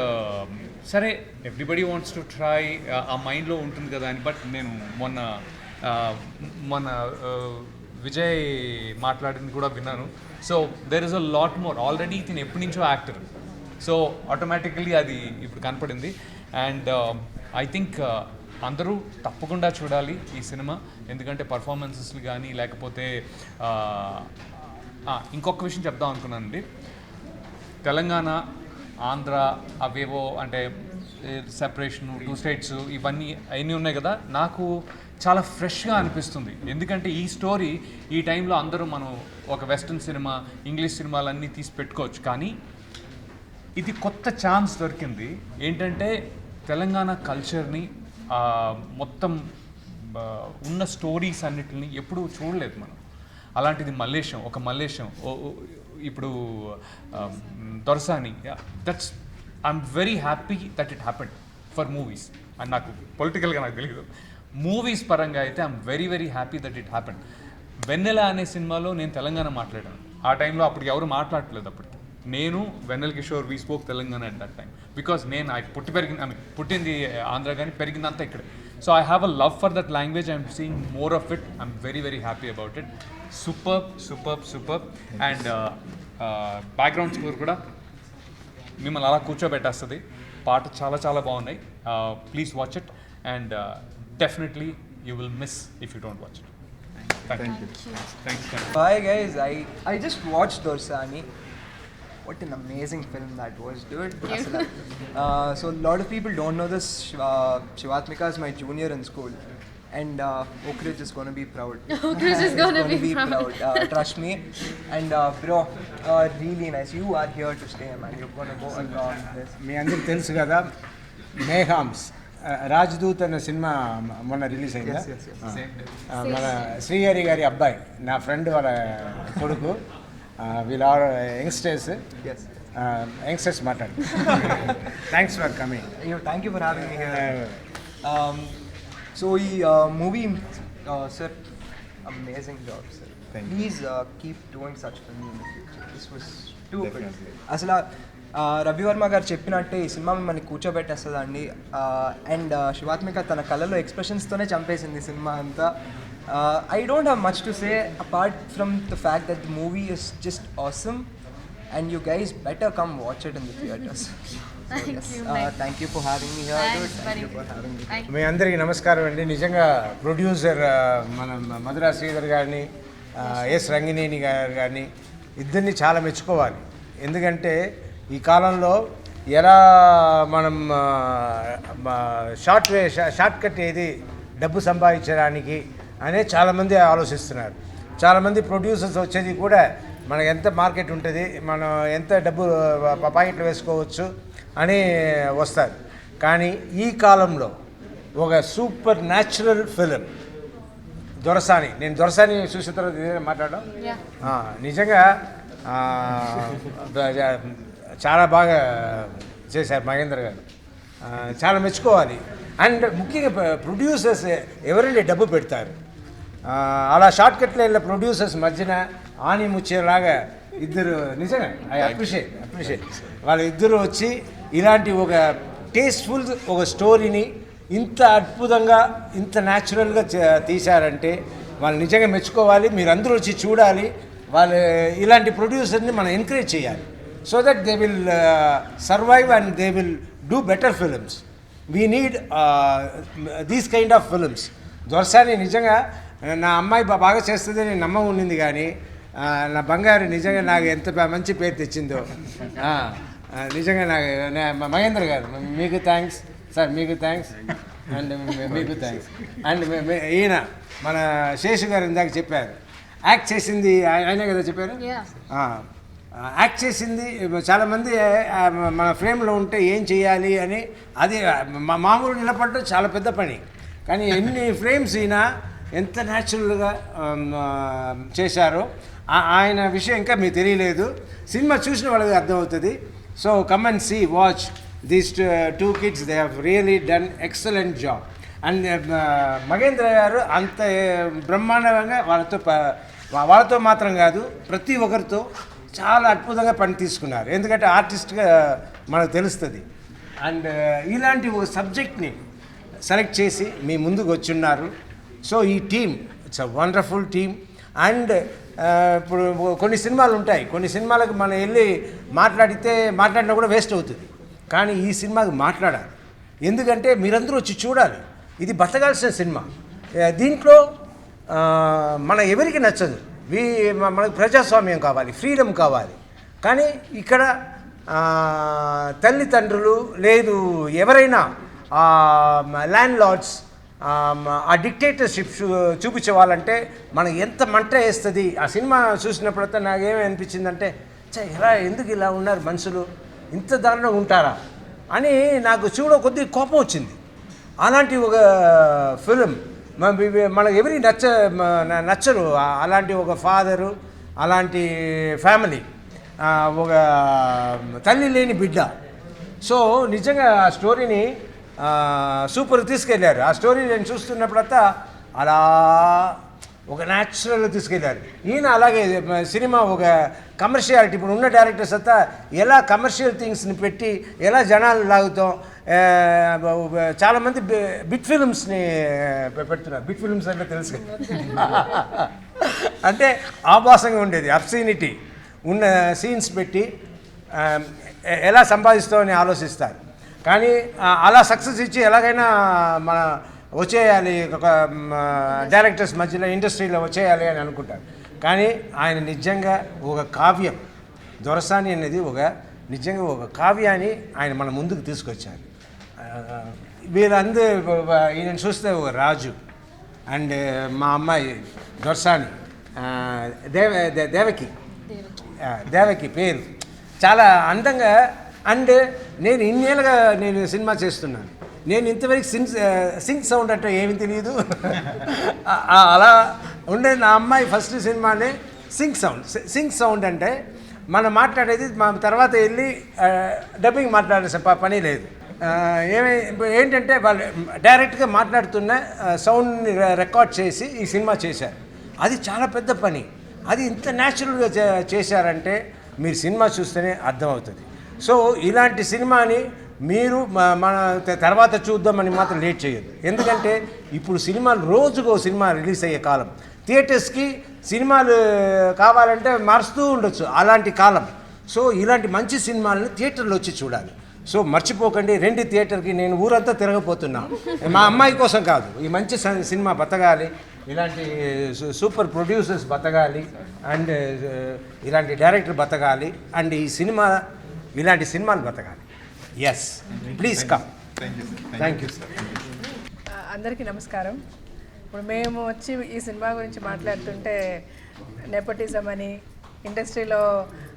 సరే, ఎవ్రీబడి వాంట్స్ టు ట్రై, ఆ మైండ్లో ఉంటుంది కదా అని. బట్ నేను మొన్న విజయ్ మాట్లాడింది కూడా విన్నాను. So there is a lot more. Already ఇతను ఎప్పటి నుంచో యాక్టర్, సో ఆటోమేటికలీ అది ఇప్పుడు కనపడింది. అండ్ ఐ థింక్ అందరూ తప్పకుండా చూడాలి ఈ సినిమా, ఎందుకంటే పర్ఫార్మెన్సెస్లు కానీ లేకపోతే ఇంకొక విషయం చెప్దాం అనుకున్నానండి. తెలంగాణ, ఆంధ్ర అవేవో అంటే సెపరేషను, 2 states ఇవన్నీ అవన్నీ ఉన్నాయి కదా, నాకు చాలా ఫ్రెష్గా అనిపిస్తుంది. ఎందుకంటే ఈ స్టోరీ ఈ టైంలో అందరూ మనం ఒక వెస్ట్రన్ సినిమా, ఇంగ్లీష్ సినిమాలన్నీ తీసి పెట్టుకోవచ్చు, కానీ ఇది కొత్త ఛాన్స్ దొరికింది. ఏంటంటే తెలంగాణ కల్చర్ని మొత్తం ఉన్న స్టోరీస్ అన్నిటిని ఎప్పుడూ చూడలేదు మనం. అలాంటిది ఒక మల్లేశం ఇప్పుడు Dorasani. That's I'm very happy that it happened for movies. And నాకు పొలిటికల్గా నాకు తెలియదు, మూవీస్ పరంగా అయితే I'm very very happy that it happened. Vennela అనే సినిమాలో నేను తెలంగాణ మాట్లాడాను. ఆ టైంలో అప్పుడు ఎవరు మాట్లాడట్లేదు. అప్పటికి నేను, Vennela Kishore, we spoke Telangana at that time. Because నేను పుట్టింది ఆంధ్ర కానీ పెరిగిందంతా ఇక్కడే. So I have a love for that language. I'm seeing more of it. I'm very very happy about it. Super. And background score కూడా మిమ్మల్ని అలా కూర్చోబెట్టేస్తుంది. పాట చాలా చాలా బాగున్నాయి. Please watch it and definitely you will miss if you don't watch it. Thank you. Hi guys, I just watched Dorsani. What an amazing film that was, dude. So a lot of people don't know this. Shivatmika is my junior in school, and Oak Ridge is gonna be proud. Oak Ridge is gonna be proud. Trust me. And bro, really nice. You are here to stay, man. You're gonna go along this. మీ అందరికి తెలుసు కదా, మేహామ్స్ రాజ్దూత్ అనే cinema మొన్న release అయిందా? మన శ్రీహరి గారి అబ్బాయి, నా ఫ్రెండ్ వాళ్ళ కొడుకు. వీల్ ఆర్ యంగ్స్టర్స్ మాట్లాడు. Thanks for coming. Thank you for having me here. So ఈ movie sir, amazing job sir. Please keep doing such films in the future. This was too good. అసలు రవివర్మ గారు చెప్పినట్టే ఈ cinema మిమ్మల్ని కూర్చోబెట్టేస్తుందండి. And Shivathmika తన కళ్ళలో ఎక్స్ప్రెషన్స్తోనే చంపేసింది సినిమా అంతా. I don't have much to say apart from the fact that the movie is just awesome and you guys better come watch it in the theaters. Thank you for having me here. Thank you for having me. మీ అందరికీ నమస్కారం అండి. నిజంగా producer మన మధురా శ్రీధర్ గారిని, yes Rangineni గారు గారిని ఇద్దరిని చాలా మెచ్చుకోవాలి. ఎందుకంటే ఈ కాలంలో ఎలా మనం షార్ట్ కట్ ఏది డబ్బు సంపాదించడానికి అనే చాలామంది ఆలోచిస్తున్నారు. చాలామంది ప్రొడ్యూసర్స్ వచ్చేది కూడా మనకు ఎంత మార్కెట్ ఉంటుంది, మనం ఎంత డబ్బు పాకెట్లు వేసుకోవచ్చు అని వస్తారు. కానీ ఈ కాలంలో ఒక సూపర్ న్యాచురల్ ఫిలిం దొరసాని. నేను దొరసాని చూసిన తర్వాత మాట్లాడడం నిజంగా చాలా బాగా చేశారు మహేంద్ర గారు. చాలా మెచ్చుకోవాలి. అండ్ ముఖ్యంగా ప్రొడ్యూసర్స్ ఎవరండి డబ్బు పెడతారు? అలా షార్ట్ కట్లో వెళ్ళిన ప్రొడ్యూసర్స్ మధ్యన ఆని ముచ్చేలాగా ఇద్దరు, నిజంగా ఐ అప్రిషియేట్ వాళ్ళ ఇద్దరు వచ్చి ఇలాంటి ఒక టేస్ట్ఫుల్ ఒక స్టోరీని ఇంత అద్భుతంగా ఇంత న్యాచురల్గా తీశారంటే వాళ్ళు నిజంగా మెచ్చుకోవాలి. మీరు అందరూ వచ్చి చూడాలి. వాళ్ళు ఇలాంటి ప్రొడ్యూసర్ని మనం ఎంకరేజ్ చేయాలి. So that they will survive and they will do better films. We need these kind of films. Dorasani నిజంగా నా అమ్మాయి బాగా చేస్తుంది నేను నమ్మకం ఉండింది, కానీ నా బంగారు నిజంగా నాకు ఎంత మంచి పేరు తెచ్చిందో. నిజంగా నాకు మహేంద్ర గారు మీకు థ్యాంక్స్ సార్, మీకు థ్యాంక్స్ అండ్ మీకు థ్యాంక్స్. అండ్ ఈయన మన శేషు గారు ఇందాక చెప్పారు, యాక్ట్ చేసింది ఆయనే కదా చెప్పారు. యాక్ట్ చేసింది చాలామంది మన ఫ్రేమ్లో ఉంటే ఏం చేయాలి అని, అది మామూలు నిలబడటం చాలా పెద్ద పని, కానీ ఎన్ని ఫ్రేమ్స్ అయినా ఎంత న్యాచురల్గా చేశారో ఆయన విషయం ఇంకా మీకు తెలియలేదు. సినిమా చూసిన వాళ్ళకి అర్థమవుతుంది. So come and see, watch these two kids, they have really done excellent job. And Mahendra గారు అంత బ్రహ్మాండంగా వాళ్ళతో మాత్రం కాదు, ప్రతి ఒక్కరితో చాలా అద్భుతంగా పని తీసుకున్నారు. ఎందుకంటే ఆర్టిస్ట్గా మనకు తెలుస్తుంది. అండ్ ఇలాంటి ఒక సబ్జెక్ట్ని సెలెక్ట్ చేసి మీ ముందుకు వచ్చున్నారు. సో ఈ team it's a wonderful team. And ఇప్పుడు కొన్ని సినిమాలు ఉంటాయి, కొన్ని సినిమాలకు మనం వెళ్ళి మాట్లాడినా కూడా వేస్ట్ అవుతుంది, కానీ ఈ సినిమాకి మాట్లాడాలి. ఎందుకంటే మీరందరూ వచ్చి చూడాలి, ఇది బతకాల్సిన సినిమా. దీంట్లో మన ఎవరికి నచ్చదు, మనకు ప్రజాస్వామ్యం కావాలి, ఫ్రీడమ్ కావాలి. కానీ ఇక్కడ తల్లిదండ్రులు లేదు ఎవరైనా ల్యాండ్ లార్డ్స్ ఆ డిక్టేటర్షిప్ చూపించే వాళ్ళంటే మనకు ఎంత మంట వేస్తుంది. ఆ సినిమా చూసినప్పుడైతే నాకేమీ అనిపించిందంటే, ఎందుకు ఇలా ఉన్నారు మనుషులు, ఇంత దారుణంగా ఉంటారా అని నాకు కొద్దిగా కోపం వచ్చింది. అలాంటి ఒక ఫిలిం మనకు ఎవరికి నచ్చరు. అలాంటి ఒక ఫాదరు, అలాంటి ఫ్యామిలీ, ఒక తల్లి లేని బిడ్డ. సో నిజంగా ఆ స్టోరీని సూపర్ తీసుకెళ్ళారు. ఆ స్టోరీ నేను చూస్తున్నప్పుడంతా అలా ఒక న్యాచురల్గా తీసుకెళ్ళారు. ఈయన అలాగే సినిమా ఒక కమర్షియాలిటీ, ఇప్పుడు ఉన్న డైరెక్టర్స్ అంతా ఎలా కమర్షియల్ థింగ్స్ని పెట్టి ఎలా జనాలు లాగుతాం. చాలామంది బిట్ ఫిల్మ్స్ని పెడుతున్నారు. బిట్ ఫిల్మ్స్ అంటే తెలుసు అంటే ఆభాసంగా ఉండేది, అబ్సీనిటీ ఉన్న సీన్స్ పెట్టి ఎలా సంపాదిస్తామని ఆలోచిస్తారు. కానీ అలా సక్సెస్ ఇచ్చి ఎలాగైనా మన వచ్చేయాలి, ఒక డైరెక్టర్స్ మధ్యలో ఇండస్ట్రీలో వచ్చేయాలి అని అనుకుంటారు. కానీ ఆయన నిజంగా ఒక కావ్యం, దొరసాని అనేది నిజంగా ఒక కావ్యాన్ని ఆయన మన ముందుకు తీసుకొచ్చారు. వీళ్ళందరూ ఈయన చూస్తే ఒక రాజు అండ్ మా అమ్మాయి దొరసాని, దేవకి పేరు చాలా అందంగా. అండ్ నేను ఇన్నేళ్ళుగా సినిమా చేస్తున్నాను, నేను ఇంతవరకు సింగ్ సౌండ్ అంటే ఏమీ తెలియదు. అలా ఉండే నా అమ్మాయి ఫస్ట్ సినిమానే సింగ్ సౌండ్ అంటే మనం మాట్లాడేది మా తర్వాత వెళ్ళి డబ్బింగ్ మాట్లాడాల్సిన పని లేదు. ఏంటంటే వాళ్ళు డైరెక్ట్గా మాట్లాడుతున్న సౌండ్ని రికార్డ్ చేసి ఈ సినిమా చేశారు. అది చాలా పెద్ద పని. అది ఇంత న్యాచురల్గా చేశారంటే మీరు సినిమా చూస్తేనే అర్థమవుతుంది. సో ఇలాంటి సినిమాని మీరు మన తర్వాత చూద్దామని మాత్రం లేట్ చేయొద్దు. ఎందుకంటే ఇప్పుడు సినిమాలు రోజుకో సినిమా రిలీజ్ అయ్యే కాలం. థియేటర్స్కి సినిమాలు కావాలంటే మారుస్తూ ఉండొచ్చు, అలాంటి కాలం. సో ఇలాంటి మంచి సినిమాలను థియేటర్లో వచ్చి చూడాలి. సో మర్చిపోకండి, రండి థియేటర్కి. నేను ఊరంతా తిరగబోతున్నా, మా అమ్మాయి కోసం కాదు, ఈ మంచి సినిమా బతకాలి, ఇలాంటి సూపర్ ప్రొడ్యూసర్స్ బతకాలి, అండ్ ఇలాంటి డైరెక్టర్ బతకాలి, అండ్ ఇలాంటి సినిమాలు బతకాలి. Yes, please come. Thank you sir. అందరికీ నమస్కారం. ఇప్పుడు మేము వచ్చి ఈ సినిమా గురించి మాట్లాడుతుంటే నెపోటిజం అని, ఇండస్ట్రీలో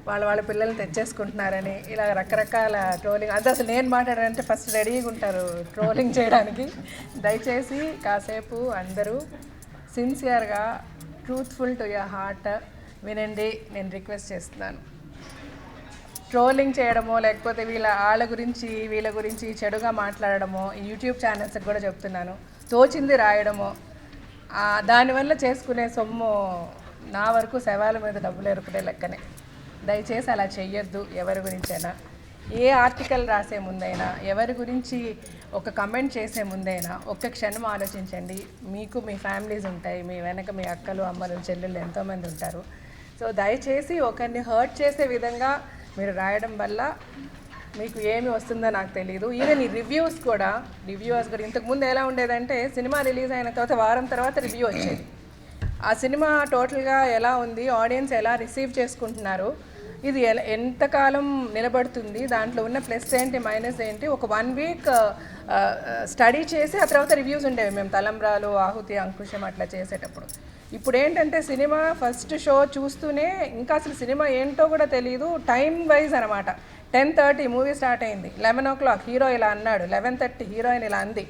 వాళ్ళ పిల్లల్ని తెచ్చేసుకుంటున్నారని, ఇలా రకరకాల ట్రోలింగ్ అంతా. అసలు నేను మాట్లాడానంటే ఫస్ట్ రెడీగా ఉంటారు ట్రోలింగ్ చేయడానికి. దయచేసి కాసేపు అందరూ సిన్సియర్గా, ట్రూత్ఫుల్ టు యువర్ హార్ట్ వినండి, నేను రిక్వెస్ట్ చేస్తున్నాను. ట్రోలింగ్ చేయడమో, లేకపోతే వీళ్ళ గురించి చెడుగా మాట్లాడడమో, యూట్యూబ్ ఛానల్స్కి కూడా చెప్తున్నాను, తోచింది రాయడమో, దానివల్ల చేసుకునే సొమ్ము నా వరకు శవాల మీద డబ్బులు ఎరుకునే లెక్కనే. దయచేసి అలా చెయ్యొద్దు. ఎవరి గురించైనా, ఏ ఆర్టికల్ రాసే ముందైనా, ఎవరి గురించి ఒక కమెంట్ చేసే ముందైనా ఒక్క క్షణం ఆలోచించండి. మీకు మీ ఫ్యామిలీస్ ఉంటాయి, మీ వెనక మీ అక్కలు, అమ్మలు, చెల్లెళ్ళు ఎంతోమంది ఉంటారు. సో దయచేసి ఒకరిని హర్ట్ చేసే విధంగా మీరు రాయడం వల్ల మీకు ఏమి వస్తుందో నాకు తెలియదు. ఈవెన్ ఈ రివ్యూవర్స్ కూడా ఇంతకుముందు ఎలా ఉండేదంటే సినిమా రిలీజ్ అయిన తర్వాత వారం తర్వాత రివ్యూ వచ్చేది. ఆ సినిమా టోటల్గా ఎలా ఉంది, ఆడియన్స్ ఎలా రిసీవ్ చేసుకుంటున్నారు, ఇది ఎంతకాలం నిలబడుతుంది, దాంట్లో ఉన్న ప్లస్ ఏంటి మైనస్ ఏంటి, ఒక 1 వీక్ స్టడీ చేసి ఆ తర్వాత రివ్యూస్ ఉండేవి మేము తలంబ్రాలు, ఆహుతి, అంకుశం అట్లా చేసేటప్పుడు. ఇప్పుడు ఏంటంటే సినిమా ఫస్ట్ షో చూస్తూనే ఇంకా అసలు సినిమా ఏంటో కూడా తెలియదు, టైం వైజ్ అనమాట. 10:30 మూవీ స్టార్ట్ అయింది, 11 o'clock హీరో ఇలా అన్నాడు, 11:30 హీరోయిన్ ఇలా అంది,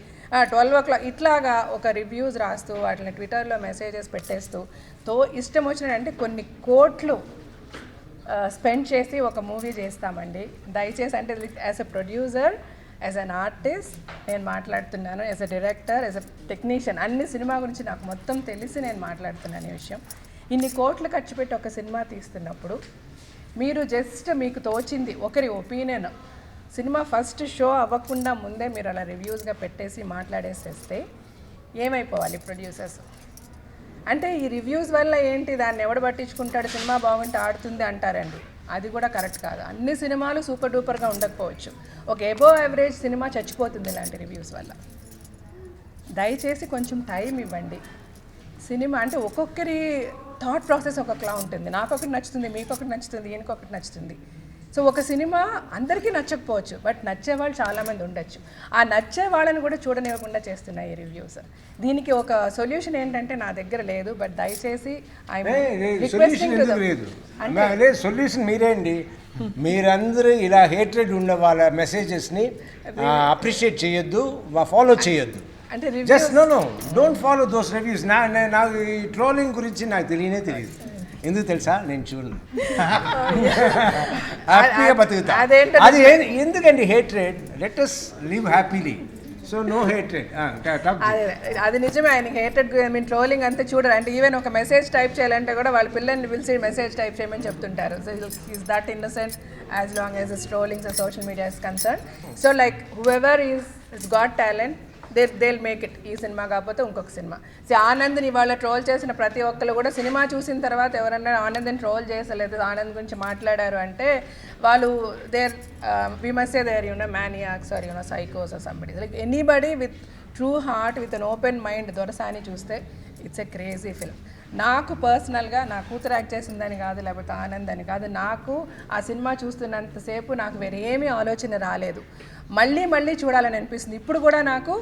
12 o'clock ఇట్లాగా ఒక రివ్యూస్ రాస్తూ వాటిని ట్విట్టర్లో మెసేజెస్ పెట్టేస్తూ ఇష్టం వచ్చినట్టు కొన్ని కోట్లు స్పెండ్ చేసి ఒక మూవీ చేస్తామండి. దయచేసి అంటే as a producer, as an artist నేను మాట్లాడుతున్నాను, as a director, as a technician, అన్ని సినిమా గురించి నాకు మొత్తం తెలిసి నేను మాట్లాడుతున్నాను ఈ విషయం. ఇన్ని కోట్లు ఖర్చు పెట్టి ఒక సినిమా తీస్తున్నప్పుడు మీరు జస్ట్ మీకు తోచింది ఒకరి ఒపీనియన్ సినిమా ఫస్ట్ షో అవ్వకుండా ముందే మీరు అలా రివ్యూస్గా పెట్టేసి మాట్లాడేసేస్తే ఏమైపోవాలి ప్రొడ్యూసర్స్? అంటే ఈ రివ్యూస్ వల్ల ఏంటి, దాన్ని ఎవడు పట్టించుకుంటాడు, సినిమా బాగుంటే ఆడుతుంది అంటారండి. అది కూడా కరెక్ట్ కాదు. అన్ని సినిమాలు సూపర్ డూపర్గా ఉండకపోవచ్చు, ఒక ఎబోవ్ యావరేజ్ సినిమా చచ్చిపోతుంది ఇలాంటి రివ్యూస్ వల్ల. దయచేసి కొంచెం టైం ఇవ్వండి. సినిమా అంటే ఒక్కొక్కరి థాట్ ప్రాసెస్ ఒక్కొక్కలా ఉంటుంది. నాకొకటి నచ్చుతుంది, మీకొకటి నచ్చుతుంది, ఈయనకొకటి నచ్చుతుంది. సో ఒక సినిమా అందరికీ నచ్చకపోవచ్చు, బట్ నచ్చే వాళ్ళు చాలామంది ఉండొచ్చు. ఆ నచ్చే వాళ్ళని కూడా చూడనివ్వకుండా చేస్తున్నాయి ఈ రివ్యూస్. దీనికి ఒక సొల్యూషన్ ఏంటంటే నా దగ్గర లేదు, బట్ దయచేసి సొల్యూషన్ మీరే అండి. మీరందరూ ఇలా హేట్రెడ్ ఉన్న వాళ్ళ మెసేజెస్ని అప్రిషియేట్ చేయొద్దు, ఫాలో చేయొద్దు. అంటే just no don't follow those reviews. నాకు ఈ ట్రోలింగ్ గురించి నాకు తెలియనే తెలియదు. ఎందుకు తెలుసా, నేను చూడను, హ్యాపీగా బతుకుతా. అది ఎందుకండి hatred? Let us live happily. So no hatred. అది నిజమే, ఆయనకి హేటెడ్ మీన్ ట్రోలింగ్ అంతే చూడరు. అంటే ఈవెన్ ఒక మెసేజ్ టైప్ చేయాలంటే కూడా వాళ్ళ పిల్లల్ని పిలిచి మెసేజ్ టైప్ చేయమని చెప్తుంటారు. So is that innocent as long as is trollings are social media is concern. So like whoever is got talent they'll make it. ఈ సినిమా కాకపోతే ఇంకొక సినిమా. సో ఆనంద్ని ఇవాళ ట్రోల్ చేసిన ప్రతి ఒక్కరు కూడా సినిమా చూసిన తర్వాత ఎవరన్నా ఆనంద్ని ట్రోల్ చేసలేదు, ఆనంద్ గురించి మాట్లాడారు అంటే వాళ్ళు we must say they're maniacs or psychos or somebody. Like anybody with true heart, with an open mind దొరసాని చూస్తే ఇట్స్ ఎ క్రేజీ ఫిల్మ్. నాకు పర్సనల్గా నా కూతురు యాక్ట్ చేసిందని కాదు, లేకపోతే ఆనంద్ అని కాదు, నాకు ఆ సినిమా చూస్తున్నంతసేపు నాకు వేరేమీ ఆలోచన రాలేదు. మళ్ళీ చూడాలని అనిపిస్తుంది. ఇప్పుడు కూడా నాకు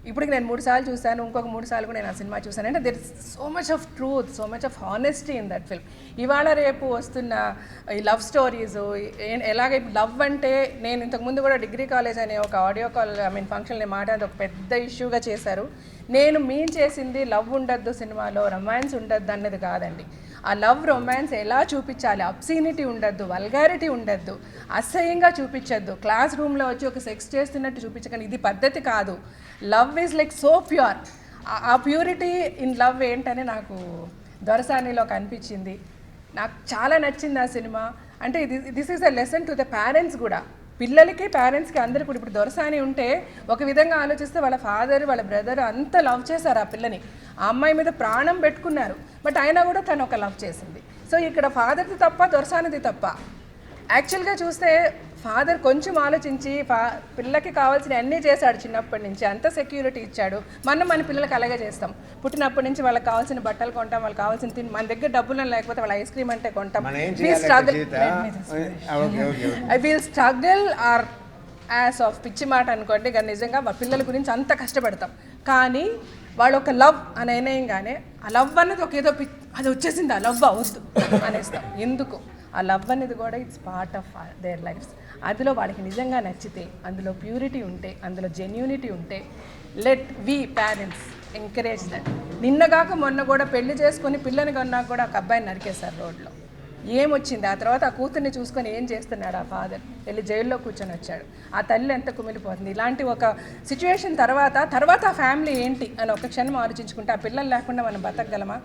ఇప్పటికి నేను 3 సార్లు చూశాను, ఇంకొక 3 సార్లు కూడా నేను ఆ సినిమా చూశాను. అంటే there is so much of truth, so much of honesty in that film. ఇవాళ రేపు వస్తున్న ఈ లవ్ స్టోరీస్ ఎలాగ లవ్ అంటే, నేను ఇంతకుముందు కూడా డిగ్రీ కాలేజ్ అనే ఒక ఆడియో కాల్ ఫంక్షన్ నేను మాట్లాడి ఒక పెద్ద ఇష్యూగా చేశారు. నేను చేసింది లవ్ ఉండద్దు సినిమాలో, రొమాన్స్ ఉండద్దు అన్నది కాదండి. ఆ లవ్ రొమాన్స్ ఎలా చూపించాలి, అబ్సీనిటీ ఉండద్దు, వల్గారిటీ ఉండద్దు, అసహ్యంగా చూపించద్దు, క్లాస్ రూమ్లో వచ్చి ఒక సెక్స్ చేస్తున్నట్టు చూపించకండి. ఇది పద్ధతి కాదు. Love is like so pure. ఆ ప్యూరిటీ ఇన్ లవ్ ఏంటని నాకు దొరసానిలో కనిపించింది. నాకు చాలా నచ్చింది ఆ సినిమా. అంటే this is a lesson to the parents కూడా, పిల్లలకి పేరెంట్స్కి అందరికీ కూడా. ఇప్పుడు దొరసాని ఉంటే ఒక విధంగా ఆలోచిస్తే వాళ్ళ ఫాదర్ వాళ్ళ బ్రదర్ అంత లవ్ చేశారు ఆ పిల్లని, ఆ అమ్మాయి మీద ప్రాణం పెట్టుకున్నారు, బట్ అయినా కూడా తను ఒక లవ్ చేసింది. సో ఇక్కడ ఫాదర్ది తప్ప, దొరసానిది తప్ప? యాక్చువల్గా చూస్తే ఫాదర్ కొంచెం ఆలోచించి పిల్లకి కావాల్సిన అన్నీ చేశాడు. చిన్నప్పటి నుంచి అంత సెక్యూరిటీ ఇచ్చాడు. మన పిల్లలకి అలాగే చేస్తాం. పుట్టినప్పటి నుంచి వాళ్ళకి కావాల్సిన బట్టలు కొంటాం, వాళ్ళకి కావాల్సిన తిని, మన దగ్గర డబ్బులు లేకపోతే వాళ్ళ ఐస్ క్రీమ్ అంటే కొంటాం. We'll struggle or as of పిచ్చి మాట అనుకోండి, కానీ నిజంగా వాళ్ళ పిల్లల గురించి అంత కష్టపడతాం. కానీ వాళ్ళు ఒక లవ్ అని అయినాయంగానే ఆ లవ్ అన్నది ఒక ఏదో అది వచ్చేసింది, ఆ లవ్ అవద్దు అనేస్తాం. ఎందుకు? ఆ లవ్ అనేది కూడా it's part of their lifes. అందులో వాళ్ళకి నిజంగా నచ్చితే, అందులో ప్యూరిటీ ఉంటే, అందులో జెన్యూనిటీ ఉంటే, let we parents encourage that. నిన్నగాక మొన్న కూడా పెళ్లి చేసుకొని పిల్లని కొన్నాక కూడా ఒక అబ్బాయిని నరికేశారు రోడ్లో. ఏమొచ్చింది? ఆ తర్వాత ఆ కూతుర్ని చూసుకొని ఏం చేస్తున్నాడు ఆ ఫాదర్? వెళ్ళి జైల్లో కూర్చొని వచ్చాడు. ఆ తల్లి ఎంత కుమిలిపోతుంది. ఇలాంటి ఒక సిచ్యువేషన్ తర్వాత ఆ ఫ్యామిలీ ఏంటి అని ఒక క్షణం ఆలోచించుకుంటే, ఆ పిల్లలు లేకుండా మనం బతకగలమా?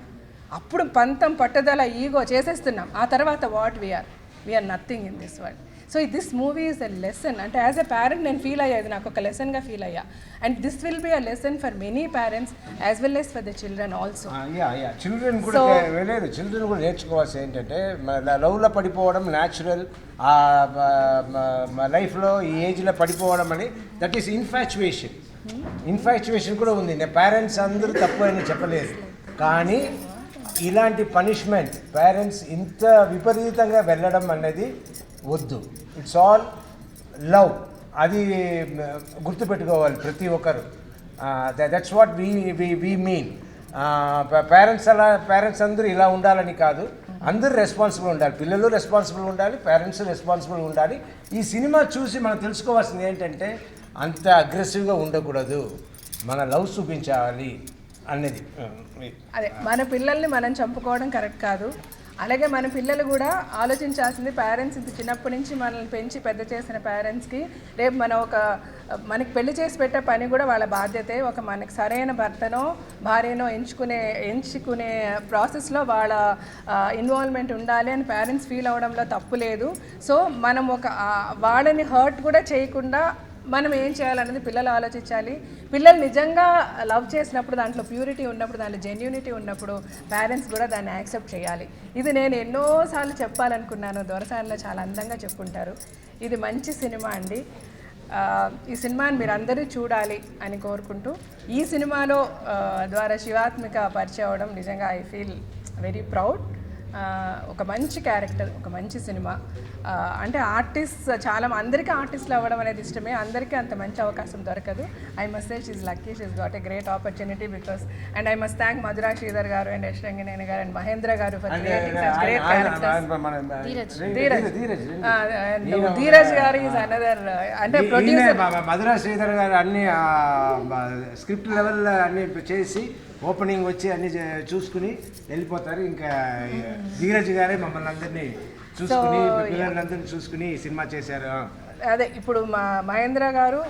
అప్పుడు పంతం, పట్టుదల, ఈగో చేసేస్తున్నాం. ఆ తర్వాత what we are nothing in this world. So this movie is a lesson. అంటే యాజ్ ఎ పేరెంట్ నేను ఫీల్ అయ్యేది, నాకు ఒక లెసన్గా ఫీల్ అయ్యా. And this will be a lesson for many parents as well as for the children also. Children కూడా లేదు, children కూడా నేర్చుకోవాల్సి ఏంటంటే, లవ్లో పడిపోవడం న్యాచురల్. లైఫ్లో ఈ ఏజ్లో పడిపోవడం అని దట్ ఈస్ ఇన్ఫాచ్యుయేషన్ కూడా ఉంది. పేరెంట్స్ అందరూ తప్పు అని చెప్పలేదు, కానీ ఇలాంటి పనిష్మెంట్ పేరెంట్స్ ఇంత విపరీతంగా వెళ్ళడం అనేది వద్దు. It's all love. అది గుర్తుపెట్టుకోవాలి ప్రతి ఒక్కరు. That's what we mean. Parents అందరూ ఇలా ఉండాలని కాదు, అందరూ రెస్పాన్సిబుల్ ఉండాలి. పిల్లలు రెస్పాన్సిబుల్ ఉండాలి, పేరెంట్స్ రెస్పాన్సిబుల్ ఉండాలి. ఈ సినిమా చూసి మనం తెలుసుకోవాల్సింది ఏంటంటే అంత అగ్రెసివ్గా ఉండకూడదు, మన లవ్ చూపించాలి అన్నది. అదే మన పిల్లల్ని మనం చంపుకోవడం కరెక్ట్ కాదు. అలాగే మన పిల్లలు కూడా ఆలోచించాల్సింది, పేరెంట్స్ ఇంత చిన్నప్పటి నుంచి మనల్ని పెంచి పెద్ద చేసిన పేరెంట్స్కి రేపు మనకి పెళ్లి చేసి పెట్టే పని కూడా వాళ్ళ బాధ్యతే. మనకి సరైన భర్తనో భార్యనో ఎంచుకునే ప్రాసెస్లో వాళ్ళ ఇన్వాల్వ్మెంట్ ఉండాలి అని పేరెంట్స్ ఫీల్ అవ్వడంలో తప్పు లేదు. సో మనం వాళ్ళని హర్ట్ కూడా చేయకుండా మనం ఏం చేయాలనేది పిల్లలు ఆలోచించాలి. పిల్లలు నిజంగా లవ్ చేసినప్పుడు, దాంట్లో ప్యూరిటీ ఉన్నప్పుడు, దాంట్లో జెన్యూనిటీ ఉన్నప్పుడు పేరెంట్స్ కూడా దాన్ని యాక్సెప్ట్ చేయాలి. ఇది నేను ఎన్నోసార్లు చెప్పాలనుకున్నాను. దొరసానిలో చాలా అందంగా చెప్పుకుంటారు. ఇది మంచి సినిమా అండి. ఈ సినిమాని మీరు అందరూ చూడాలి అని కోరుకుంటూ, ఈ సినిమాలో ద్వారా శివాత్మిక పరిచయం అవ్వడం నిజంగా ఐ ఫీల్ వెరీ ప్రౌడ్. ఒక మంచి క్యారెక్టర్, ఒక మంచి సినిమా. అంటే ఆర్టిస్ట్ అందరికీ ఆర్టిస్టులు అవ్వడం అనేది ఇష్టమే, అందరికీ అంత మంచి అవకాశం దొరకదు. I must say she's lucky, she's got a great opportunity because. And I must thank Madhura Sridhar గారు అండ్ యశ్రంగినేని గారు అండ్ మహేంద్ర గారు for creating such great characters. Dheeraj గారు ఈజ్ అనదర్, అంటే ప్రొడ్యూసర్. మధురా శ్రీధర్ గారు అన్ని స్క్రిప్ట్ లెవెల్ అన్ని చేసి ఓపెనింగ్ వచ్చి అన్ని చూసుకుని వెళ్ళిపోతారు. ఇంకా ధీరజ్ గారే మమ్మల్ని అందరినీ చూసుకుని, పిల్లలందరినీ చూసుకుని సినిమా చేశారు. అదే ఇప్పుడు మహేంద్ర గారు,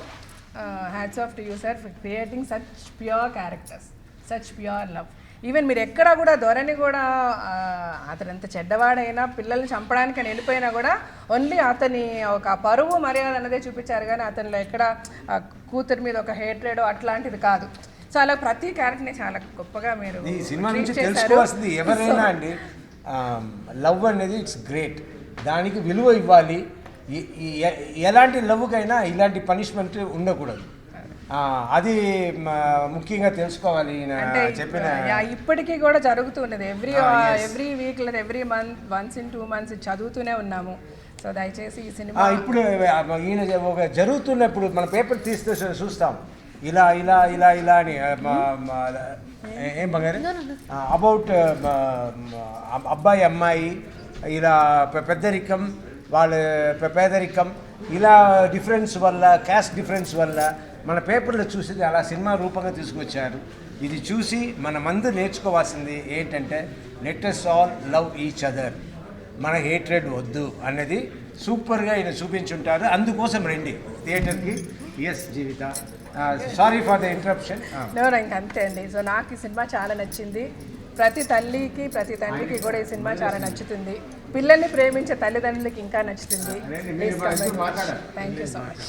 hats off to you sir for creating such pure characters, such pure love. Even మీరు ఎక్కడ కూడా ధోరణి కూడా అతను ఎంత చెడ్డవాడైనా, పిల్లల్ని చంపడానికి అని వెళ్ళిపోయినా కూడా ఓన్లీ అతని ఒక పరువు మర్యాద అన్నదే చూపించారు, కానీ అతనిలో ఎక్కడ కూతురు మీద ఒక హేట్రేడ్ అట్లాంటిది కాదు. సో అలా ప్రతి క్యారెక్టర్ని చాలా గొప్పగా మీరు ఈ సినిమా నుంచి తెలుసుకోవాల్సింది ఎవరైనా అండి, లవ్ అనేది ఇట్స్ గ్రేట్, దానికి విలువ ఇవ్వాలి. ఎలాంటి లవ్కైనా ఇలాంటి పనిష్మెంట్ ఉండకూడదు. అది ముఖ్యంగా తెలుసుకోవాలి. చెప్పిన ఇప్పటికీ కూడా జరుగుతున్నది. ఎవ్రీ వీక్ లేదా every month, once in 2 months చదువుతూనే ఉన్నాము. సో దయచేసి ఈ సినిమా ఇప్పుడు ఈయన జరుగుతున్నప్పుడు మన పేపర్ తీస్తే చూస్తాం ఇలా ఇలా ఇలా ఇలా అని ఏం బంగారు అబౌట్ అబ్బాయి అమ్మాయి ఇలా పెద్దరికం, వాళ్ళ పేదరికం, ఇలా డిఫరెన్స్ వల్ల, క్యాస్ట్ డిఫరెన్స్ వల్ల మన పేపర్లో చూసి అలా సినిమా రూపంగా తీసుకొచ్చారు. ఇది చూసి మనమందరూ నేర్చుకోవాల్సింది ఏంటంటే let us all love each other, మన హేట్రెడ్ వద్దు అన్నది సూపర్గా ఈయన చూపించుంటారు. అందుకోసం రండి థియేటర్కి. Yes Jeevitha, sorry for the interruption. ఇంక అంతే అండి. సో నాకు ఈ సినిమా చాలా నచ్చింది. ప్రతి తల్లికి, ప్రతి తండ్రికి కూడా ఈ సినిమా చాలా నచ్చుతుంది. పిల్లల్ని ప్రేమించే తల్లిదండ్రులకి ఇంకా నచ్చుతుంది. Thank you so much.